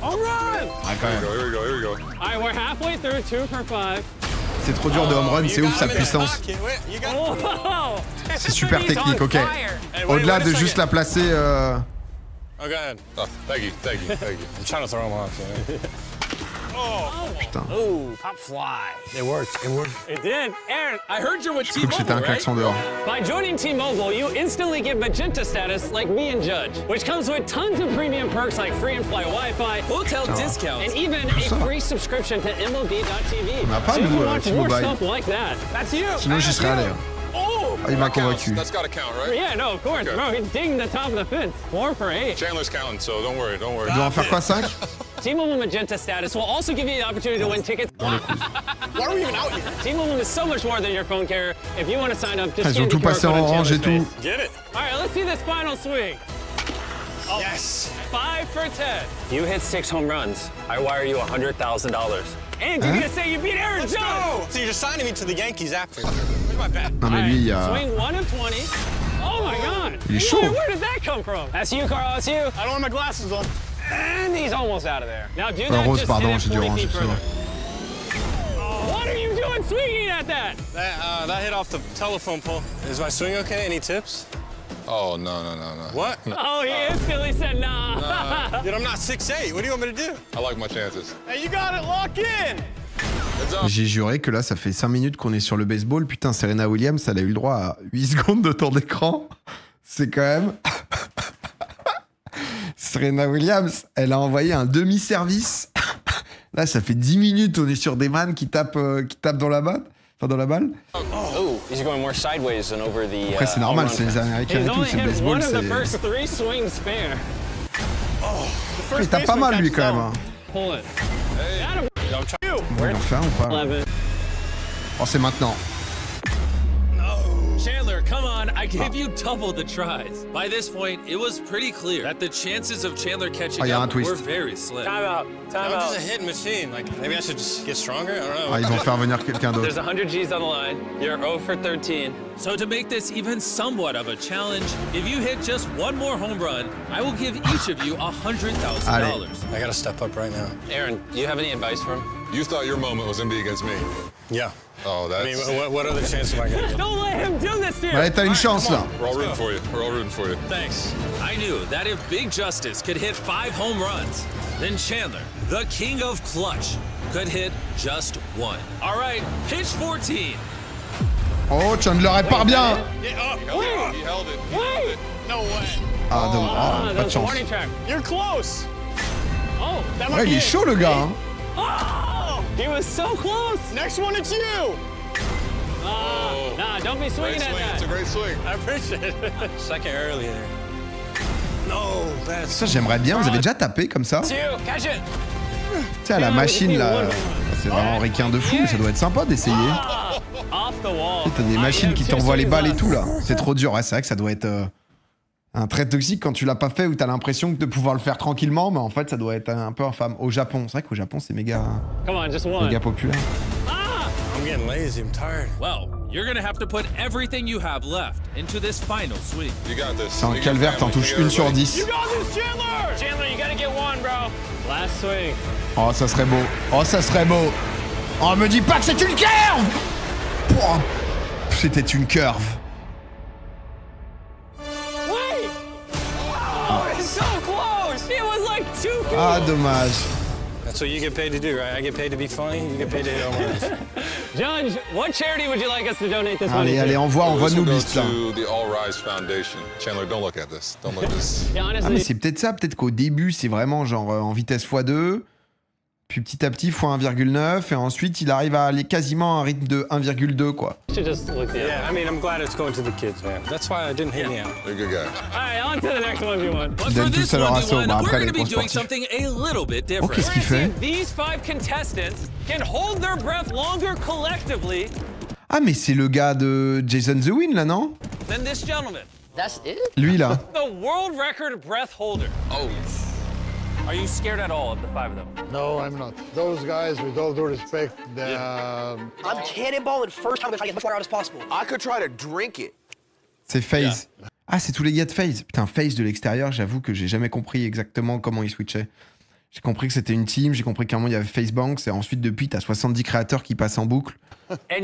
[SPEAKER 3] Home run.
[SPEAKER 1] Ah, quand même.
[SPEAKER 8] Here we go, here we go.
[SPEAKER 3] All right, we're halfway through, 2 for 5.
[SPEAKER 1] C'est trop dur de home run, c'est ouf sa puissance.
[SPEAKER 3] Oh,
[SPEAKER 1] C'est super technique, ok. Au-delà de juste la placer...
[SPEAKER 7] Oh, go ahead.
[SPEAKER 8] Oh, thank you, thank you, thank you.
[SPEAKER 7] I'm trying to throw him off.
[SPEAKER 1] Putain.
[SPEAKER 3] Ooh, pop fly.
[SPEAKER 7] It worked. It worked.
[SPEAKER 3] It did. Aaron, I heard you're with
[SPEAKER 1] Je crois que c'était un
[SPEAKER 3] T-Mobile, right?
[SPEAKER 1] klaxon dehors.
[SPEAKER 3] By joining T-Mobile, you instantly get magenta status like me and Judge, which comes with tons of premium perks like free and-fly Wi-Fi, hotel discounts, and even a free subscription to MLB.tv.
[SPEAKER 1] On n'a pas,
[SPEAKER 3] so you
[SPEAKER 1] nous,
[SPEAKER 3] can watch more
[SPEAKER 1] T-Mobile.
[SPEAKER 3] stuff like that. That's you.
[SPEAKER 1] Sinon, j'y serais allé.
[SPEAKER 3] Oh!
[SPEAKER 1] Ah, il m'a convaincu.
[SPEAKER 8] That's gotta count, right?
[SPEAKER 3] Yeah, no, of course.
[SPEAKER 8] Okay.
[SPEAKER 3] Bro, he's digging the top of the fence. 4 for 8.
[SPEAKER 8] Chandler's counting, so don't worry, don't worry.
[SPEAKER 1] Il doit en faire quoi, 5?
[SPEAKER 3] T-Mobile Magenta status will also give you the opportunity to win tickets.
[SPEAKER 7] Why are we even out here?
[SPEAKER 3] T-Mobile is so much more than your phone carrier. If you want to sign up, just
[SPEAKER 1] Ils ont
[SPEAKER 3] scan the
[SPEAKER 1] tout
[SPEAKER 3] QR
[SPEAKER 1] passé
[SPEAKER 3] code
[SPEAKER 1] en
[SPEAKER 3] on
[SPEAKER 1] orange et
[SPEAKER 3] Chandler's
[SPEAKER 1] tout.
[SPEAKER 3] face.
[SPEAKER 7] Get it.
[SPEAKER 3] All right, let's see this final swing. Oh,
[SPEAKER 7] Yes.
[SPEAKER 3] 5 for 10.
[SPEAKER 7] You hit 6 home runs, I wire you $100,000.
[SPEAKER 3] And you're gonna say you beat Aaron Judge.
[SPEAKER 7] Go! So you're signing me to the Yankees after. Where's my bet?
[SPEAKER 1] Non mais lui il y a...
[SPEAKER 3] Swing 1 of 20. Oh my God.
[SPEAKER 1] Il est chaud.
[SPEAKER 3] Where did that come from?
[SPEAKER 7] That's you, Carl. That's you. I don't have my glasses on. And he's almost out of there.
[SPEAKER 3] Now do that.
[SPEAKER 1] Rose,
[SPEAKER 3] just
[SPEAKER 1] pardon,
[SPEAKER 3] hit it
[SPEAKER 1] j'ai dû
[SPEAKER 3] 40
[SPEAKER 1] ranger
[SPEAKER 3] feet
[SPEAKER 1] ça.
[SPEAKER 3] further. What are you doing swinging at that?
[SPEAKER 7] That hit off the telephone pole. Is my swing okay? Any tips?
[SPEAKER 8] Oh, no.
[SPEAKER 7] What?
[SPEAKER 3] Oh, he instantly said nah.
[SPEAKER 7] Dude, I'm not 6'8". What do you want me to do?
[SPEAKER 8] I like my chances.
[SPEAKER 7] Hey, you got it. Lock in.
[SPEAKER 1] J'ai juré que là, ça fait 5 minutes qu'on est sur le baseball. Putain, Serena Williams, elle a eu le droit à 8 secondes de temps d'écran. C'est quand même... Serena Williams, elle a envoyé un demi-service. Là, ça fait 10 minutes, on est sur des man qui tapent dans la balle. Enfin, dans la balle.
[SPEAKER 7] Oh, he's going more sideways than over the.
[SPEAKER 1] Après, c'est normal, c'est les Américains et tout, c'est le baseball, c'est... Il tape pas mal, lui, quand même. Hein. Bon, il en fait un ou pas? Oh, c'est maintenant.
[SPEAKER 3] Chandler, come on. I gave you double the tries. By this point, it was pretty clear that the chances of Chandler catching up were very slim.
[SPEAKER 7] Time out. I'm just a hit machine. Like, maybe I should just get stronger? I don't know.
[SPEAKER 1] Ah, ils vont faire venir quelqu'un d'autre.
[SPEAKER 3] There's 100 G's on the line. You're 0 for 13. So to make this even somewhat of a challenge, if you hit just one more home run, I will give each of you $100,000.
[SPEAKER 7] I gotta step up right now. Aaron, do you have any advice for him?
[SPEAKER 8] You thought your moment was going to be against me.
[SPEAKER 7] Yeah.
[SPEAKER 8] Oh, that's...
[SPEAKER 7] I mean, what other chance am I going to get?
[SPEAKER 3] Don't let him do this to you.
[SPEAKER 1] Ouais, t'as une chance, là.
[SPEAKER 8] We're all rooting for you. We're all rooting for you.
[SPEAKER 3] Thanks. I knew that if Big Justice could hit 5 home runs, then Chandler, the king of clutch, could hit just 1. All right, pitch 14.
[SPEAKER 1] Oh, Chandler répare bien.
[SPEAKER 8] He held it.
[SPEAKER 7] No way.
[SPEAKER 1] Ah, dommage. Pas de chance.
[SPEAKER 7] You're close.
[SPEAKER 3] Oh, that
[SPEAKER 1] Ouais, il est chaud, le gars. Hein.
[SPEAKER 3] Oh, he was so close.
[SPEAKER 7] Next one, it's you.
[SPEAKER 3] Nah, don't be swinging at
[SPEAKER 8] It's a
[SPEAKER 3] that.
[SPEAKER 8] great swing.
[SPEAKER 7] I appreciate it. Second early there. No, that's...
[SPEAKER 1] Ça, j'aimerais bien. Vous avez déjà tapé comme ça?
[SPEAKER 7] It's you. Catch it.
[SPEAKER 1] Tu sais, à la machine, là, c'est vraiment requin de fou, mais ça doit être sympa d'essayer.
[SPEAKER 3] Off the wall.
[SPEAKER 1] T'as des machines qui t'envoient les balles et tout, là. C'est trop dur. Ouais, c'est vrai que ça doit être un trait toxique quand tu l'as pas fait ou t'as l'impression de pouvoir le faire tranquillement, mais en fait, ça doit être un peu infâme. Au Japon, c'est vrai qu'au Japon, c'est méga populaire.
[SPEAKER 7] I'm getting lazy. I'm tired.
[SPEAKER 3] Well, you're gonna have to put everything you have left into this final swing.
[SPEAKER 8] You got this.
[SPEAKER 1] C'est un calvaire, t'en touches 1 sur 10.
[SPEAKER 3] You got this, Chandler! Chandler, you gotta get one, bro. Last swing.
[SPEAKER 1] Oh, ça serait beau. Oh, ça serait beau. Oh, me dis pas que c'est une curve! Oh, c'était une curve.
[SPEAKER 3] Wait! Oh, it's so close! It was like 2 feet.
[SPEAKER 1] Ah, dommage.
[SPEAKER 7] That's what you get paid to do, right? I get paid to be funny. You get paid to hit home runs.
[SPEAKER 3] Judge, what charity would you like us to donate this money to?
[SPEAKER 1] Allez, envoie-nous
[SPEAKER 8] This will
[SPEAKER 1] liste
[SPEAKER 8] go
[SPEAKER 1] là.
[SPEAKER 8] to the All Rise Foundation. Chandler, don't look at this. Don't look at this.
[SPEAKER 3] Yeah,
[SPEAKER 1] Ah, mais
[SPEAKER 3] honestly,
[SPEAKER 1] c'est peut-être ça. Peut-être qu'au début, c'est vraiment genre en vitesse x2. Puis petit à petit, x1,9. Et ensuite, il arrive à aller quasiment à un rythme de 1,2, quoi.
[SPEAKER 3] you should just look the
[SPEAKER 7] Yeah, I mean, I'm glad it's going to the kids, man. That's why I didn't hit me out.
[SPEAKER 8] You're a good guy.
[SPEAKER 3] All right, on to the next 1v1. But
[SPEAKER 1] Ils
[SPEAKER 3] for
[SPEAKER 1] donnent
[SPEAKER 3] this
[SPEAKER 1] tous à leur assaut.
[SPEAKER 3] 1v1,
[SPEAKER 1] Bah,
[SPEAKER 3] we're
[SPEAKER 1] après,
[SPEAKER 3] going
[SPEAKER 1] les
[SPEAKER 3] to be
[SPEAKER 1] gros
[SPEAKER 3] doing
[SPEAKER 1] sportifs.
[SPEAKER 3] something a little bit different.
[SPEAKER 1] Oh, qu'est-ce qu'il
[SPEAKER 3] We're gonna
[SPEAKER 1] fait?
[SPEAKER 3] see if these 5 contestants can hold their breath longer collectively
[SPEAKER 1] Ah, mais c'est le gars de Jason the Win, là, non?
[SPEAKER 3] than this gentleman,
[SPEAKER 9] That's it?
[SPEAKER 1] Lui, là.
[SPEAKER 3] the world record breath holder.
[SPEAKER 8] Oh.
[SPEAKER 3] Are you scared at all of the 5 of them?
[SPEAKER 10] No, I'm not. Those guys, with all due respect,
[SPEAKER 9] I'm cannonballing first time to try to get as much water out as possible.
[SPEAKER 11] I could try to drink it.
[SPEAKER 1] C'est FaZe. Ah, c'est tous les gars de FaZe. Putain, FaZe de l'extérieur, j'avoue que j'ai jamais compris exactement comment ils switchaient. J'ai compris que c'était une team, j'ai compris qu'à un moment il y avait FaZe Banks, et ensuite depuis t'as 70 créateurs qui passent en boucle.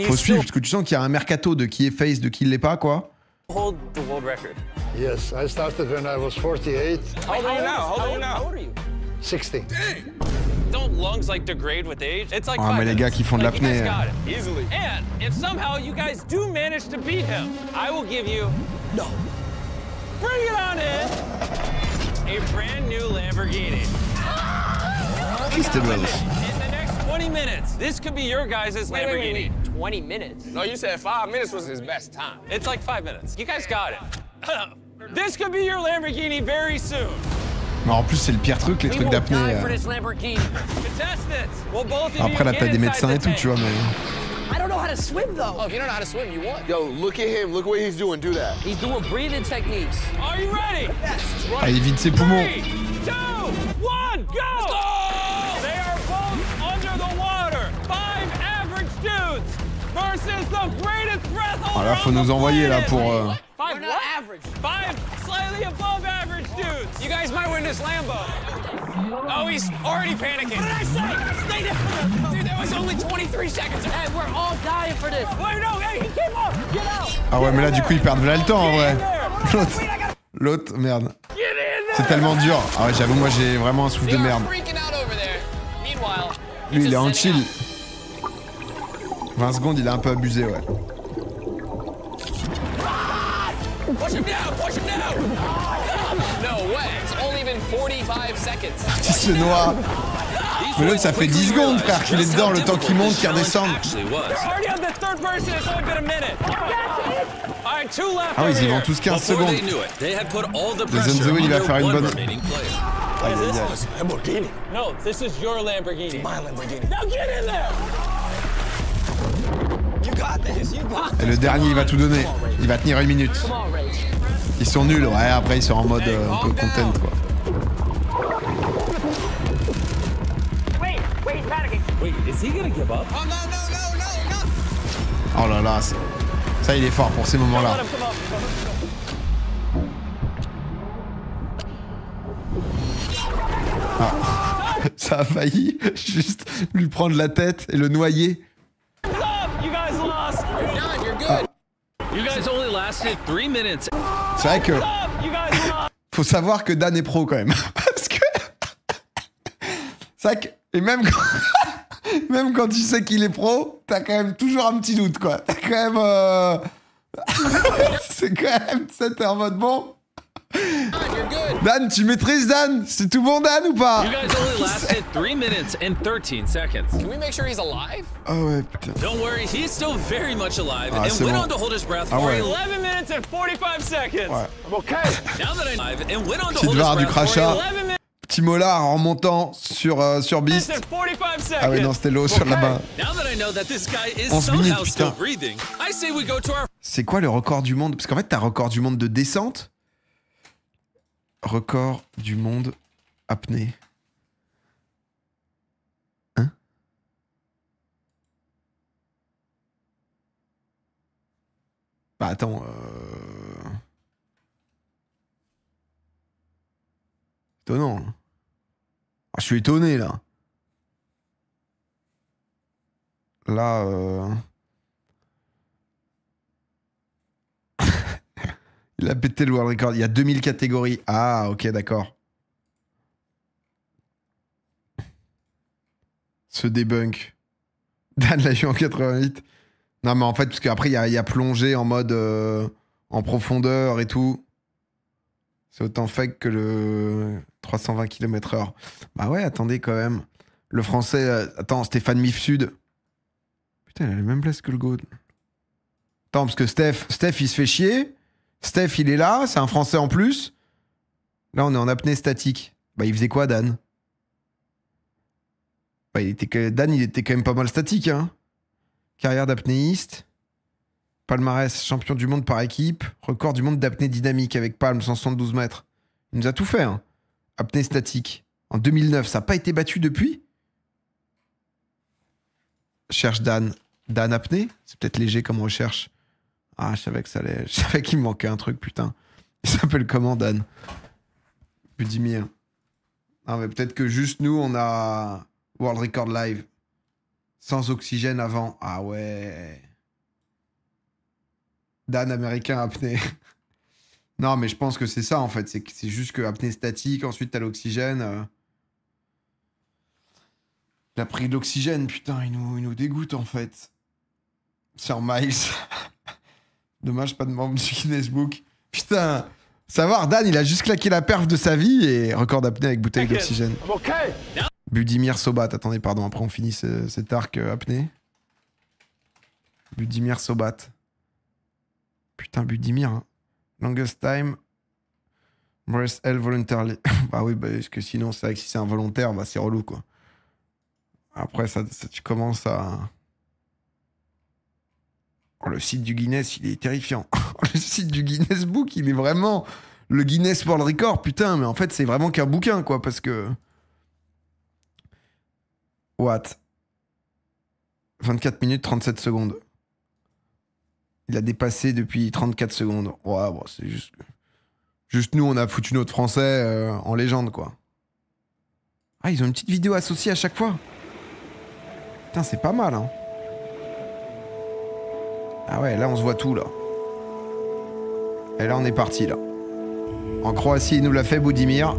[SPEAKER 1] Faut suivre, parce que tu sens qu'il y a un mercato de qui est FaZe, de qui l'est pas, quoi.
[SPEAKER 3] Hold the world record.
[SPEAKER 10] yes, I started when I was 48,
[SPEAKER 7] How old are you now? How old are you?
[SPEAKER 10] 60.
[SPEAKER 3] Don't lungs like degrade with age? It's like
[SPEAKER 1] Ah,
[SPEAKER 3] 5
[SPEAKER 1] mais les gars qui font de
[SPEAKER 3] Like, you guys
[SPEAKER 1] l'apnée.
[SPEAKER 3] got it.
[SPEAKER 7] Easily.
[SPEAKER 3] And if somehow you guys do manage to beat him, I will give you
[SPEAKER 9] No.
[SPEAKER 3] bring it on in a brand new Lamborghini.
[SPEAKER 1] Festivals.
[SPEAKER 3] In the next 20 minutes, this could be your guys' Lamborghini.
[SPEAKER 9] 20 minutes.
[SPEAKER 11] No, you said 5 minutes was his best time.
[SPEAKER 3] It's like 5 minutes. You guys got it. This could be your Lamborghini very soon.
[SPEAKER 1] Mais en plus, c'est le pire truc, les
[SPEAKER 9] We
[SPEAKER 1] trucs
[SPEAKER 9] will
[SPEAKER 1] d'apnée.
[SPEAKER 9] die for this Lamborghini.
[SPEAKER 3] Contestants, will both of you
[SPEAKER 1] Après, là,
[SPEAKER 3] get
[SPEAKER 1] t'as des
[SPEAKER 3] inside
[SPEAKER 1] médecins
[SPEAKER 3] the
[SPEAKER 1] et tout,
[SPEAKER 3] tank?
[SPEAKER 1] tu vois, mais.
[SPEAKER 9] I don't know how to swim though.
[SPEAKER 11] Oh, if you don't know how to swim, you won. Yo, look at him. Look what he's doing. Do that.
[SPEAKER 9] He's doing breathing techniques.
[SPEAKER 3] Are you ready?
[SPEAKER 9] Yes.
[SPEAKER 1] Ah, il vide ses poumons.
[SPEAKER 3] 3, 2, go! They are both under the water. 5 average dudes versus the greatest breath
[SPEAKER 1] Ah là, faut nous envoyer là pour.
[SPEAKER 3] 5 not average. 5 slightly above average dudes. You guys might win this Lambo. Oh, he's already panicking. What did I say? Stay down. Dude, that was only 23 seconds. Hey, we're all dying for this. Wait, no, hey, he came up. Get out.
[SPEAKER 1] Ah ouais, mais là, du coup, ils perdent là le temps en vrai. L'autre, merde. C'est tellement dur. Ah ouais, j'avoue, moi, j'ai vraiment un souffle de merde. Lui, il est en chill. 20 secondes, il a un peu abusé, ouais.
[SPEAKER 3] Push him down, push him down. No way. It's only been 45 seconds.
[SPEAKER 1] Il se noie. Mais l'autre, ça fait 10 secondes, frère, qu'il est dedans, le temps qu'il monte, qu'il redescende. Ah oui, ils y vont tous 15 secondes. Zenzo, il va faire une bonne... Aïe, aïe, aïe.
[SPEAKER 3] No, this is your Lamborghini. My Lamborghini. Now get in there. You got this. You got this.
[SPEAKER 1] Et le dernier, il va tout donner. Il va tenir 1 minute. Ils sont nuls, ouais, après ils sont en mode un peu content, quoi.
[SPEAKER 3] Wait, is he gonna give up? Oh no, no, no, no, no.
[SPEAKER 1] Oh là là, ça il est fort pour ces moments-là. Ah. Ça a failli juste lui prendre la tête et le noyer. C'est vrai que faut savoir que Dan est pro quand même. Parce que c'est vrai que et même quand tu sais qu'il est pro, t'as quand même toujours un petit doute quoi. T'as quand même c'est quand même t'es en mode bon. Dan, tu maîtrises Dan? C'est tout bon Dan ou pas?
[SPEAKER 3] You guys only lasted 3 minutes and 13 seconds. Can we make sure he's alive?
[SPEAKER 1] Oh ouais, putain.
[SPEAKER 3] Don't worry, he's still very much alive
[SPEAKER 1] Ah,
[SPEAKER 3] and went
[SPEAKER 1] bon.
[SPEAKER 3] on to hold his breath
[SPEAKER 1] Ah,
[SPEAKER 3] for
[SPEAKER 1] ouais.
[SPEAKER 3] 11 minutes and 45 seconds.
[SPEAKER 1] Ouais.
[SPEAKER 3] I'm okay. Now that I'm alive and went on to
[SPEAKER 1] Petite
[SPEAKER 3] hold his
[SPEAKER 1] var du
[SPEAKER 3] breath for
[SPEAKER 1] crachat.
[SPEAKER 3] 11 minutes
[SPEAKER 1] Petit molar en montant sur Beast.
[SPEAKER 3] and 45 seconds.
[SPEAKER 1] Ah ouais, non, c'était l'eau sur là-bas.
[SPEAKER 3] Now that I know that this guy is
[SPEAKER 1] 11 minutes,
[SPEAKER 3] somehow still
[SPEAKER 1] putain.
[SPEAKER 3] breathing, I say we go to our
[SPEAKER 1] C'est quoi le record du monde? Parce qu'en fait, t'as record du monde de descente. Record du monde apnée. Hein? Bah attends. Étonnant. Ah, je suis étonné là. Là. Il a pété le world record. Il y a 2000 catégories. Ah, ok, d'accord. Ce debunk. Dan l'a eu en 88. Non, mais en fait, parce qu'après, il y a plongé en mode en profondeur et tout. C'est autant fake que le 320 km/h. Bah ouais, attendez quand même. Le français. Attends, Stéphane Mifsud. Putain, il a la même place que le Gaud. Attends, parce que Steph, il se fait chier. Steph, il est là, c'est un Français en plus. Là, on est en apnée statique. Bah, il faisait quoi, Dan? Bah, Dan, il était quand même pas mal statique, hein. Carrière d'apnéiste. Palmarès, champion du monde par équipe. Record du monde d'apnée dynamique avec Palm, 172 mètres. Il nous a tout fait, hein. Apnée statique. En 2009, ça n'a pas été battu depuis? Cherche Dan. Dan apnée? C'est peut-être léger comme recherche. Ah, je savais que ça allait. Je savais qu'il me manquait un truc, putain. Il s'appelle comment, Dan? Budimir. Ah, mais peut-être que juste nous, on a World Record Live. Sans oxygène avant. Ah ouais. Dan américain apnée. Non, mais je pense que c'est ça, en fait. C'est juste que apnée statique, ensuite t'as l'oxygène. Il a pris de l'oxygène, putain, il nous dégoûte, en fait. C'est en miles. Dommage, pas de membre du Guinness Book. Putain, savoir, Dan, il a juste claqué la perf de sa vie et record d'apnée avec bouteille d'oxygène. Budimir Sobat. Attendez, pardon, après on finit cet arc apnée. Budimir Sobat. Putain, Budimir. Hein. Longest time. Breast L voluntarily. Bah oui, bah, parce que sinon, c'est vrai que si c'est involontaire, bah, c'est relou, quoi. Après, ça, tu commences à... Oh, le site du Guinness, il est terrifiant. Le site du Guinness Book, il est vraiment... Le Guinness World Record, putain, mais en fait, c'est vraiment qu'un bouquin, quoi, parce que... What? 24 minutes 37 secondes. Il a dépassé depuis 34 secondes. Ouais, bon, c'est juste... Juste nous, on a foutu notre français en légende, quoi. Ah, ils ont une petite vidéo associée à chaque fois. Putain, c'est pas mal, hein. Ah ouais, là, on se voit tout, là. Et là, on est parti, là. En Croatie, il nous l'a fait, Budimir.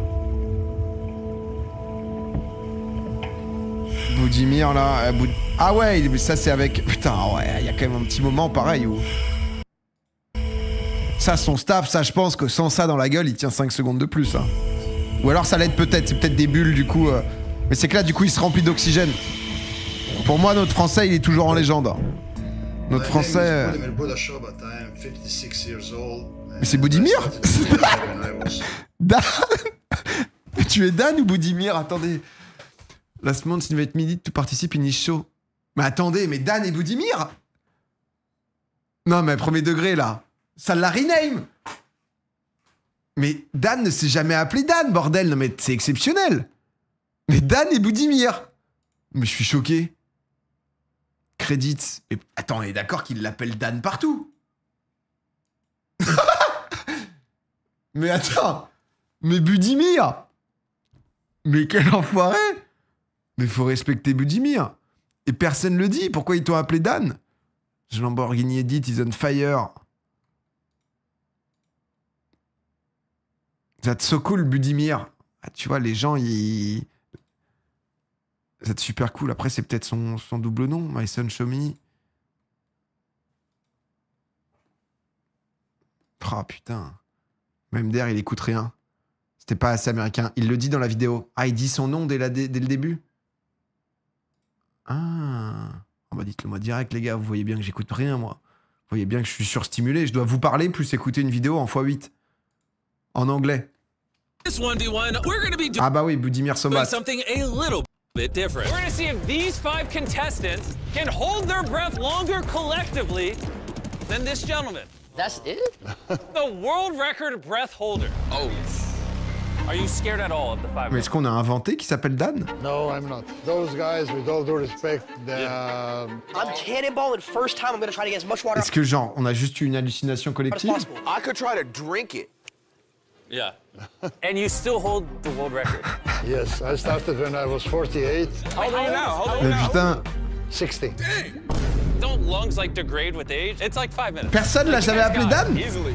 [SPEAKER 1] Budimir, là... Ah ouais, ça, c'est avec... Putain, ouais, il y a quand même un petit moment, pareil, où... Ça, son staff, ça, je pense que sans ça dans la gueule, il tient 5 secondes de plus, hein. Ou alors, ça l'aide peut-être, c'est peut-être des bulles, du coup... Mais c'est que là, du coup, il se remplit d'oxygène. Pour moi, notre français, il est toujours en légende. Notre français... Mais c'est Budimir. Dan. Tu es Dan ou Budimir? Attendez. Last month, invite me to participate in his show. Mais attendez, mais Dan et Budimir? Non, mais premier degré, là. Ça l'a rename. Mais Dan ne s'est jamais appelé Dan, bordel. Non, mais c'est exceptionnel. Mais Dan et Budimir. Mais je suis choqué. Credits. Et attends, on est d'accord qu'il l'appelle Dan partout. Mais attends. Mais Budimir. Mais quel enfoiré. Mais faut respecter Budimir. Et personne le dit. Pourquoi ils t'ont appelé Dan? Lamborghini Edit is on fire. That's so cool, Budimir. Ah, tu vois, les gens, ils... C'est super cool. Après, c'est peut-être son double nom. My son show me. Oh, putain. Même der, il écoute rien. C'était pas assez américain. Il le dit dans la vidéo. Ah, il dit son nom dès le début. Ah. Oh, bah dites-le moi direct, les gars. Vous voyez bien que j'écoute rien, moi. Vous voyez bien que je suis surstimulé. Je dois vous parler plus écouter une vidéo en x8. En anglais. Ah bah oui, Budimir Sobat.
[SPEAKER 3] Bit different. We're gonna see if these 5 contestants can hold their breath longer collectively than this gentleman.
[SPEAKER 9] That's it?
[SPEAKER 3] The world record breath holder.
[SPEAKER 11] Oh.
[SPEAKER 3] Are you scared at all of the 5?
[SPEAKER 1] Mais est-ce qu'on a inventé qui s'appelle Dan?
[SPEAKER 10] No, I'm not. Those guys, with all due respect,
[SPEAKER 9] I'm cannonballing first time. I'm gonna try to get as much water.
[SPEAKER 1] Est-ce que genre on a juste eu une hallucination collective?
[SPEAKER 11] I could try to drink it.
[SPEAKER 3] Yeah. And you still hold the world record.
[SPEAKER 10] Yes, I started when I was 48.
[SPEAKER 3] How old are you now?
[SPEAKER 1] Mais putain.
[SPEAKER 10] 60.
[SPEAKER 3] Don't lungs like degrade with age? It's like 5 minutes.
[SPEAKER 1] Personne l'a jamais appelé Dan?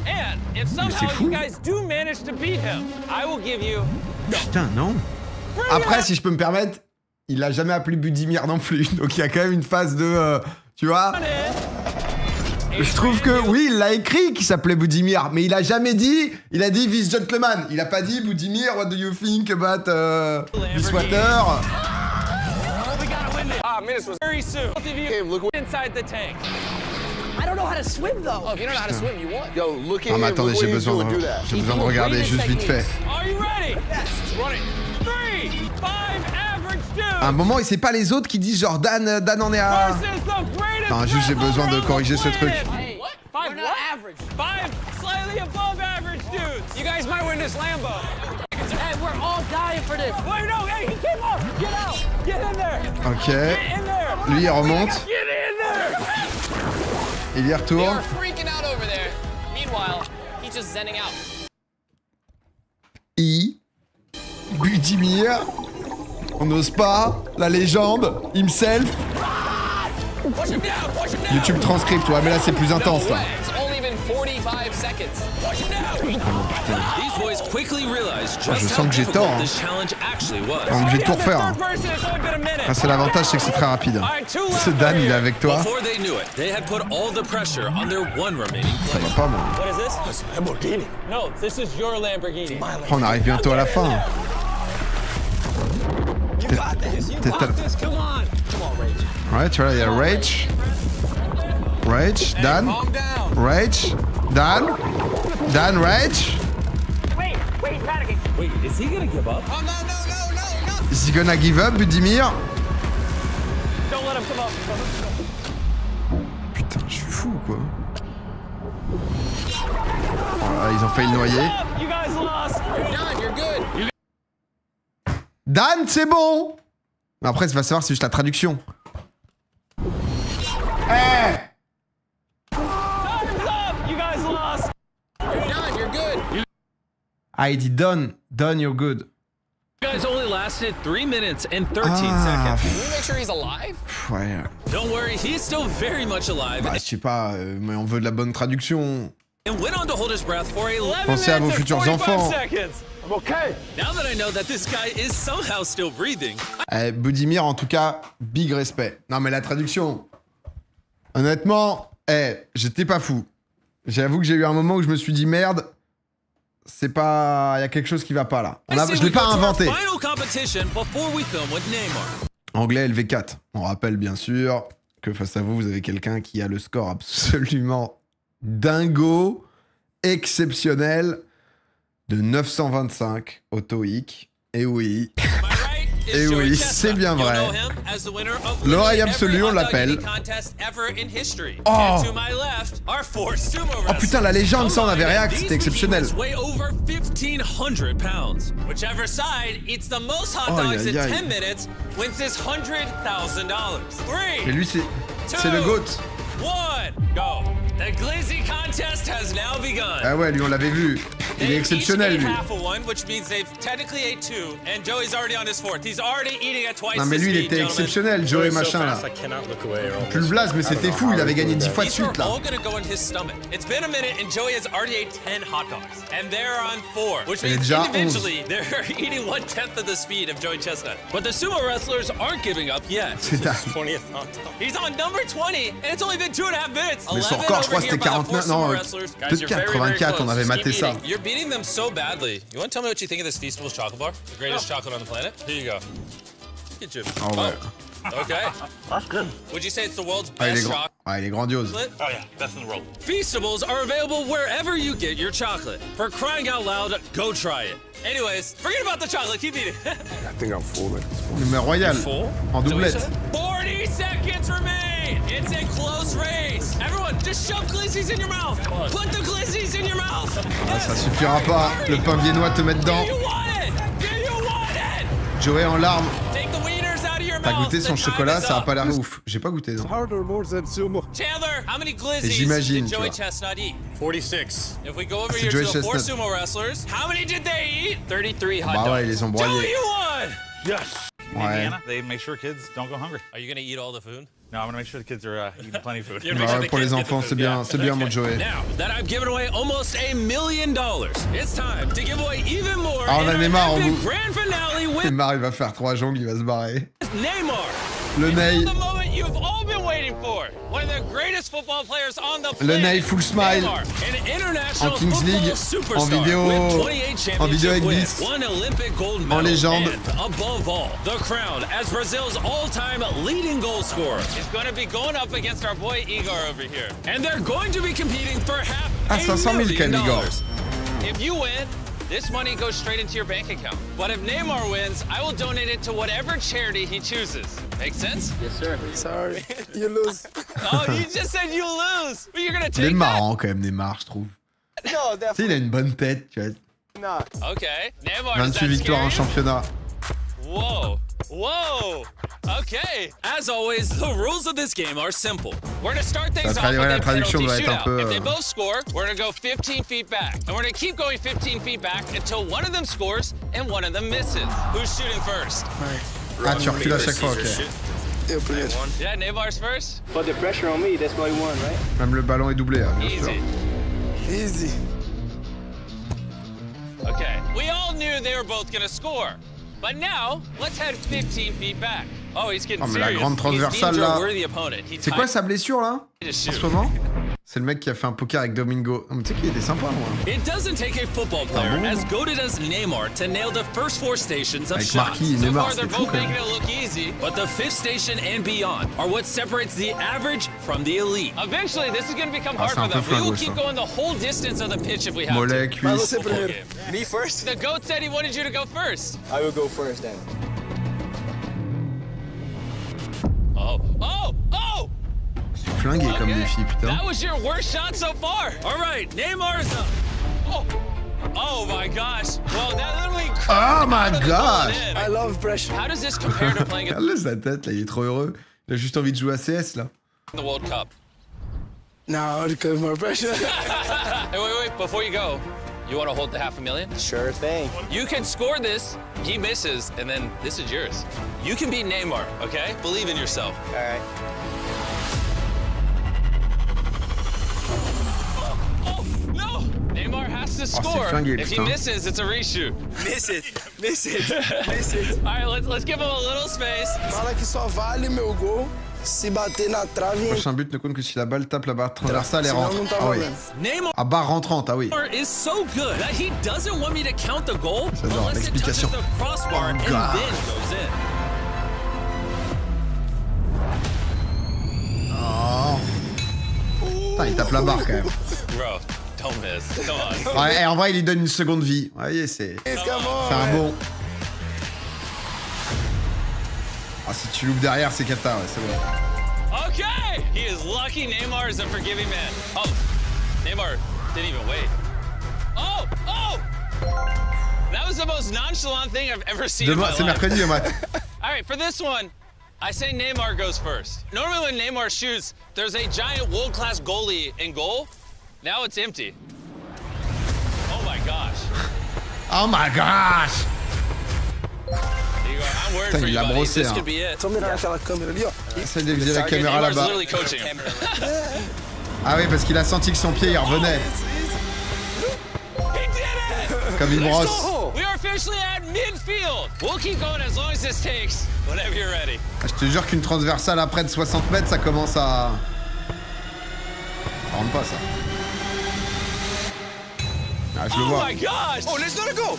[SPEAKER 3] And if somehow you guys do manage to beat him, I will give you...
[SPEAKER 1] Putain, non. Après, si je peux me permettre, il l'a jamais appelé Budimir non plus. Donc il y a quand même une phase de... tu vois? Je trouve que, oui, il l'a écrit qu'il s'appelait Budimir, mais il a jamais dit... Il a dit This Gentleman. Il a pas dit Budimir, what do you think about this water?
[SPEAKER 3] Minutes was very soon. Both of you look inside the tank.
[SPEAKER 9] I don't know how to swim though.
[SPEAKER 11] Oh, if you don't know how to swim, you won't. Yo, look at
[SPEAKER 1] Ah mais
[SPEAKER 11] him.
[SPEAKER 1] attendez, j'ai besoin de regarder juste vite fait.
[SPEAKER 3] Are you ready? Yes. Running. 3, 5 average dudes.
[SPEAKER 1] À un moment, et c'est pas les autres qui disent genre Dan en est à... Enfin, juste j'ai besoin de corriger ce truc.
[SPEAKER 3] Hey, what? 5 what? Average. 5 slightly above average dudes. You guys might win this Lambo.
[SPEAKER 9] Hey, we're all dying for this.
[SPEAKER 3] Wait, no, hey, he came up. Get out. Get in there.
[SPEAKER 1] Ok.
[SPEAKER 3] Get in there.
[SPEAKER 1] Lui, il remonte.
[SPEAKER 3] Get in there.
[SPEAKER 1] Il y retourne.
[SPEAKER 12] Freaking out over there. Meanwhile, he's just zenning out.
[SPEAKER 1] Budimir. On n'ose pas. La légende. Himself. YouTube transcript, ouais, mais là c'est plus intense là. Je sens que j'ai tort. Hein. Donc je vais tout refaire. Hein. Enfin, c'est l'avantage, c'est que c'est très rapide. Ce Dan, il est avec toi. Ça va pas, moi. On arrive bientôt à la fin. Ouais, tu vois, il y a Rage. Rage, Dan. Rage, Dan. Dan, Rage.
[SPEAKER 3] Wait, he's panicking. Wait, is he gonna give up? Oh, no.
[SPEAKER 1] Is he gonna give up, Budimir?
[SPEAKER 3] Don't let him come up.
[SPEAKER 1] Putain, je suis fou, quoi. Voilà, ils ont failli le noyer.
[SPEAKER 3] You guys lost. You're done, you're good.
[SPEAKER 1] Dan, c'est bon. Après, tu vas savoir, c'est juste la traduction. Hey! Ah, il dit done, you're good.
[SPEAKER 3] You guys only lasted 3 minutes and 13 seconds.
[SPEAKER 12] Can we make sure he's alive?
[SPEAKER 1] Ouais.
[SPEAKER 3] Don't worry, he's still very much alive.
[SPEAKER 1] Bah, je sais pas, mais on veut de la bonne traduction.
[SPEAKER 3] And went on to hold his breath for 11
[SPEAKER 1] Pensez à vos
[SPEAKER 3] minutes and
[SPEAKER 1] futurs
[SPEAKER 3] 45
[SPEAKER 1] enfants.
[SPEAKER 3] seconds. I'm okay. Now that I know that this guy is somehow still breathing.
[SPEAKER 1] Budimir, en tout cas, big respect. Non, mais la traduction. Honnêtement, j'étais pas fou. J'avoue que j'ai eu un moment où je me suis dit merde. C'est pas... Il y a quelque chose qui va pas là. Je l'ai pas inventé. Anglais LV4. On rappelle bien sûr que face à vous, vous avez quelqu'un qui a le score absolument dingo, exceptionnel, de 925 au TOEIC. Et oui. Et oui, c'est bien vrai. L'oreille absolue, on l'appelle. Oh! Oh putain, la légende, ça on avait réact, c'était exceptionnel. Oh, et lui, c'est le GOAT.
[SPEAKER 3] The Glizzy contest has now begun.
[SPEAKER 1] Ah ouais, lui on l'avait vu. Il est exceptionnel lui. Non mais lui il était exceptionnel, Joey machin là. Plus le blaze mais c'était fou, il avait gagné 10 fois de suite là. Il est déjà 11. C'est dingue. Mais son record je crois c'était 49, non, peut-être 84, on avait maté ça.
[SPEAKER 3] You're beating them so badly. You want to tell me what you think of this Feastables chocolate bar? The greatest chocolate on the planet? Here you go. Get you.
[SPEAKER 1] Oh ouais.
[SPEAKER 3] Okay. That's good. Would you say it's the world's best chocolate?
[SPEAKER 1] Ah, il est grandiose.
[SPEAKER 3] Oh yeah, best in the world. Feastables are available wherever you get your chocolate. For crying out loud, go try it. Anyways, forget about the chocolate, keep eating.
[SPEAKER 10] I think I'm full at this point.
[SPEAKER 1] Numéro royal. En doublette.
[SPEAKER 3] 40 seconds remain. It's a close race. Everyone, just shove glizzies in your mouth. Put the glizzies in your mouth.
[SPEAKER 1] Ah, ça suffira pas. Le pain viennois te met dedans. Joey en larmes. T'as goûté son chocolat, ça a pas l'air ouf. J'ai pas goûté non. Et j'imagine, tu vois.
[SPEAKER 3] 46. If we go over
[SPEAKER 1] C'est
[SPEAKER 3] here
[SPEAKER 1] Joey
[SPEAKER 3] to the 4
[SPEAKER 1] Chestnut.
[SPEAKER 3] sumo wrestlers, how many did they eat? 33 hot dogs.
[SPEAKER 1] Bah ouais, ils les ont broyés.
[SPEAKER 3] Joey, you won!
[SPEAKER 6] Yes.
[SPEAKER 1] Ouais.
[SPEAKER 6] They make sure kids don't go hungry.
[SPEAKER 3] Are you gonna eat all the food?
[SPEAKER 6] No, I'm gonna make sure the kids are eating plenty of food.
[SPEAKER 1] Bah ouais, pour les enfants, c'est bien mon Joey.
[SPEAKER 3] Now that I've given away almost $1 million, it's time to give away even more.
[SPEAKER 1] Ah, on a Neymar en bout.
[SPEAKER 3] Grand finale with
[SPEAKER 1] Neymar, il va faire 3 jongles, il va se barrer.
[SPEAKER 3] Neymar.
[SPEAKER 1] Le Ney.
[SPEAKER 3] The moment you've all been waiting for. One of the greatest football players on the planet.
[SPEAKER 1] Le Ney full smile. En Kings League, en vidéo avec Beast, en légende.
[SPEAKER 3] Above all, the crown as Brazil's all-time leading goal scorer is going to be going up against our boy Igor over here. And they're going to be competing for half $1 million.
[SPEAKER 1] Igor.
[SPEAKER 3] If you win, this money goes straight into your bank account. But if Neymar wins, I will donate it to whatever charity he chooses. Make sense?
[SPEAKER 11] Yes, sir. Sorry, you lose.
[SPEAKER 3] Oh, you just said you lose. But you're gonna take
[SPEAKER 1] Il est marrant quand même, Neymar, je trouve.
[SPEAKER 11] No,
[SPEAKER 1] Tu sais, il a une bonne tête, tu vois.
[SPEAKER 11] Not.
[SPEAKER 3] Okay, Neymar.
[SPEAKER 1] 28 victoires en championnat.
[SPEAKER 3] Whoa. Whoa. Okay. As always, the rules of this game are simple. We're gonna start things off with a penalty shootout. If they both score, we're gonna go 15 feet back. And we're gonna keep going 15 feet back until one of them scores and one of them misses. Who's shooting first?
[SPEAKER 1] Ah, tu recules à chaque fois, ok.
[SPEAKER 3] Yeah, Neymar's first.
[SPEAKER 11] Put the pressure on me, that's why you won, right?
[SPEAKER 1] Même le ballon est doublé, hein, bien sûr.
[SPEAKER 11] Easy.
[SPEAKER 3] Okay. We all knew they were both gonna score. But now, let's head 15 feet back. Oh, he's getting serious.
[SPEAKER 1] Mais la grande transversale là. C'est quoi sa blessure là? En ce moment? C'est le mec qui a fait un poker avec Domingo. Oh, mais tu sais qu'il était sympa, moi.
[SPEAKER 3] It doesn't take a football player as goated as Neymar to nail the first 4 stations of
[SPEAKER 1] avec
[SPEAKER 3] shots.
[SPEAKER 1] Marquis,
[SPEAKER 3] So
[SPEAKER 1] Neymar,
[SPEAKER 3] far, they're
[SPEAKER 1] c'était fou
[SPEAKER 3] both
[SPEAKER 1] quand même.
[SPEAKER 3] making it look easy, but the 5th station and beyond are what separates the average from the elite. Eventually, this is going to become hard for them. We will keep going the whole distance of the pitch if we have
[SPEAKER 1] Mollet,
[SPEAKER 3] to.
[SPEAKER 1] cuisse.
[SPEAKER 11] Me first?
[SPEAKER 3] The GOAT said he wanted you to go first.
[SPEAKER 11] I will go first then.
[SPEAKER 3] Oh, oh, oh!
[SPEAKER 1] Flingué comme défi, putain.
[SPEAKER 3] That was your worst shot so far. All right, Neymar's up. Oh. Oh my gosh. Well, that literally.
[SPEAKER 1] Oh my gosh.
[SPEAKER 11] I love pressure.
[SPEAKER 3] How does this compare to playing at
[SPEAKER 1] Regarde sa tête là, il est trop heureux. Il a juste envie de jouer à CS là.
[SPEAKER 3] the World Cup?
[SPEAKER 11] No, because more pressure.
[SPEAKER 3] Hey, wait. Before you go, you want to hold the $500,000?
[SPEAKER 11] Sure thing.
[SPEAKER 3] You can score this, he misses, and then this is yours. You can beat Neymar, okay? Believe in yourself.
[SPEAKER 11] All right.
[SPEAKER 3] Oh, no! Neymar has to score.
[SPEAKER 1] flingué,
[SPEAKER 3] If he
[SPEAKER 1] putain.
[SPEAKER 3] misses, it's a reshoot.
[SPEAKER 11] Miss it. Miss it. Miss it.
[SPEAKER 3] All right, let's give him a little space.
[SPEAKER 11] Fala que só vale meu gol se bater na trave.
[SPEAKER 1] Prochain but ne compte que si la balle tape la barre transversale et
[SPEAKER 11] Sinon,
[SPEAKER 1] rentre.
[SPEAKER 11] não tá
[SPEAKER 1] Ah oui.
[SPEAKER 11] valendo.
[SPEAKER 3] Neymar
[SPEAKER 1] Ah, barre rentrante, ah oui.
[SPEAKER 3] is so good that he doesn't want me to count the goal
[SPEAKER 1] J'adore
[SPEAKER 3] unless it touches
[SPEAKER 1] l'explication.
[SPEAKER 3] the crossbar and
[SPEAKER 1] God.
[SPEAKER 3] then goes in.
[SPEAKER 1] Oh. Putain, il tape la barre quand même.
[SPEAKER 3] Bro, don't miss. Come on.
[SPEAKER 1] Ouais, et en vrai, il lui donne une seconde vie. Vous voyez, c'est un bon. Ah, si tu loupes derrière, c'est cata, ouais, c'est bon.
[SPEAKER 3] Okay! He is lucky Neymar is a forgiving man. Oh, Neymar didn't even wait. Oh! That was the most nonchalant thing I've ever seen in my
[SPEAKER 1] Demain, c'est
[SPEAKER 3] life.
[SPEAKER 1] mercredi, Matt.
[SPEAKER 3] All right, for this one, I say Neymar goes first. Normally when Neymar shoots, there's a giant world-class goalie in goal. Now it's empty. Oh my gosh.
[SPEAKER 1] Oh my gosh!
[SPEAKER 3] Igor, I'm worried
[SPEAKER 1] Putain,
[SPEAKER 3] for
[SPEAKER 1] il
[SPEAKER 3] you,
[SPEAKER 1] l'a
[SPEAKER 3] buddy.
[SPEAKER 1] brossé,
[SPEAKER 3] This
[SPEAKER 1] hein.
[SPEAKER 3] could be it.
[SPEAKER 11] Só mirar aquela câmera ali, ó.
[SPEAKER 1] Essaye de viser la caméra
[SPEAKER 3] Neymar's
[SPEAKER 1] là-bas.
[SPEAKER 3] literally coaching him.
[SPEAKER 1] Ah oui, parce qu'il a senti que son pied, il revenait.
[SPEAKER 3] He did it!
[SPEAKER 1] Comme il
[SPEAKER 3] Let's
[SPEAKER 1] brosse.
[SPEAKER 3] go! We are officially at midfield. We'll keep going as long as this takes. Whenever you're ready.
[SPEAKER 1] Ah, je te jure qu'une transversale à près de 60 mètres, ça commence à... Ça rentre pas, ça. Ah, je le
[SPEAKER 3] Oh
[SPEAKER 1] vois.
[SPEAKER 3] my gosh!
[SPEAKER 11] Oh, let's not go.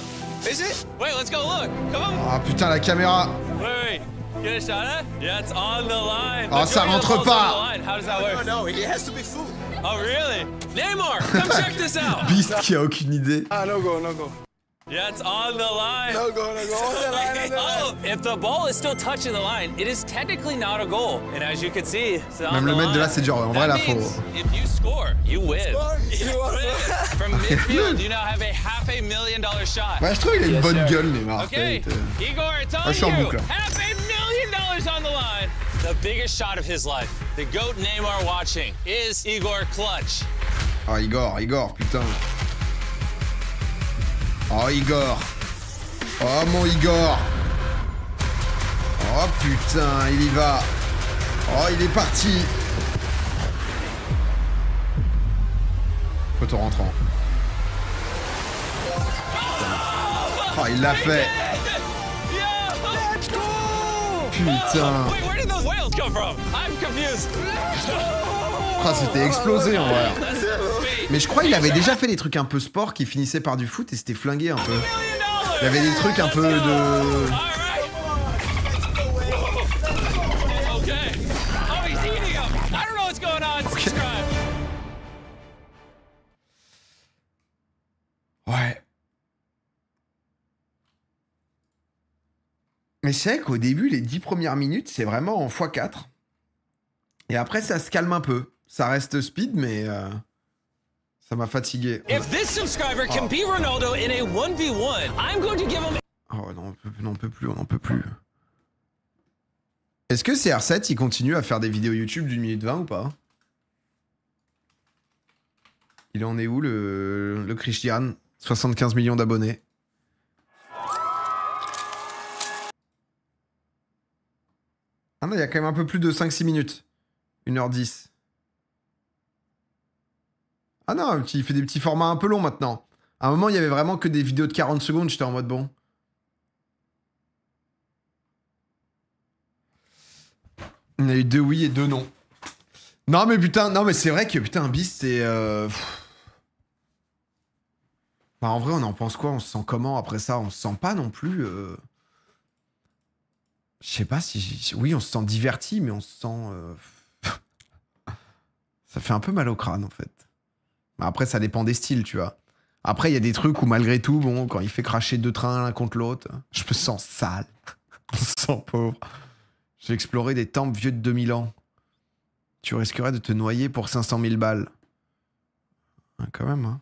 [SPEAKER 11] Is it?
[SPEAKER 3] Wait, let's go look. Come on.
[SPEAKER 1] Ah putain, la caméra.
[SPEAKER 3] Wait. Get a shot at? Yeah, it's on the line.
[SPEAKER 1] Oh, ça rentre pas.
[SPEAKER 3] How does that work?
[SPEAKER 11] No, it has to be full.
[SPEAKER 3] Oh, really? Neymar, come check this out.
[SPEAKER 1] Beast qui a aucune idée.
[SPEAKER 11] Ah, no go, no go.
[SPEAKER 3] Yeah, it's on the line.
[SPEAKER 11] No go, no go. On the line, on the line.
[SPEAKER 3] Oh, if the ball is still touching the line, it is technically not a goal. And as you can see, it's on
[SPEAKER 1] Même
[SPEAKER 3] the
[SPEAKER 1] le mettre de là,
[SPEAKER 3] line.
[SPEAKER 1] c'est dur. En vrai,
[SPEAKER 3] That
[SPEAKER 1] là, faut...
[SPEAKER 3] means if you score, you win.
[SPEAKER 11] You win.
[SPEAKER 3] From midfield, you now have a $500,000 shot.
[SPEAKER 1] Ouais, je trouve qu'il a une bonne gueule, Neymar.
[SPEAKER 3] Okay, Igor, it's
[SPEAKER 1] Ah,
[SPEAKER 3] on
[SPEAKER 1] je suis en
[SPEAKER 3] you.
[SPEAKER 1] boucle.
[SPEAKER 3] $500,000 on the line. The biggest shot of his life. The GOAT Neymar watching is Igor Clutch.
[SPEAKER 1] Oh, Igor, putain. Oh, Igor. Oh, mon Igor. Oh, putain, il y va. Oh, il est parti. Photo rentrant. Oh, il l'a fait. Putain.
[SPEAKER 3] Wait, where did those whales come from? I'm confused.
[SPEAKER 1] Ah, c'était explosé en vrai. Mais je crois qu'il avait déjà fait des trucs un peu sport qui finissaient par du foot et c'était flingué un peu. Il y avait des trucs un peu de...
[SPEAKER 3] Okay. Oh, he's eating them. I don't know what's going on. Subscribe.
[SPEAKER 1] Ouais. Mais c'est vrai qu'au début, les 10 premières minutes, c'est vraiment en x4. Et après, ça se calme un peu. Ça reste speed, mais ça m'a fatigué.
[SPEAKER 3] If this subscriber can be Ronaldo in a 1v1, I'm going to give him...
[SPEAKER 1] Oh non, on n'en peut plus. Est-ce que CR7, il continue à faire des vidéos YouTube d'1 minute 20 ou pas? Il en est où, le Christian? 75 millions d'abonnés. Ah non, il y a quand même un peu plus de 5-6 minutes. 1h10. Ah non, il fait des petits formats un peu longs maintenant. À un moment, il y avait vraiment que des vidéos de 40 secondes, j'étais en mode bon. Il y a eu 2 oui et 2 non. Non mais putain, non mais c'est vrai que putain, Beast c'est... Bah en vrai, on en pense quoi? On se sent comment après ça? On se sent pas non plus... Je sais pas si... Oui, on se sent diverti, mais on se sent... Ça fait un peu mal au crâne, en fait. Mais après, ça dépend des styles, tu vois. Après, il y a des trucs où, malgré tout, bon, quand il fait cracher 2 trains l'un contre l'autre, je me sens sale. Je me sens pauvre. J'ai exploré des temples vieux de 2000 ans. Tu risquerais de te noyer pour 500 000 balles. Quand même, hein.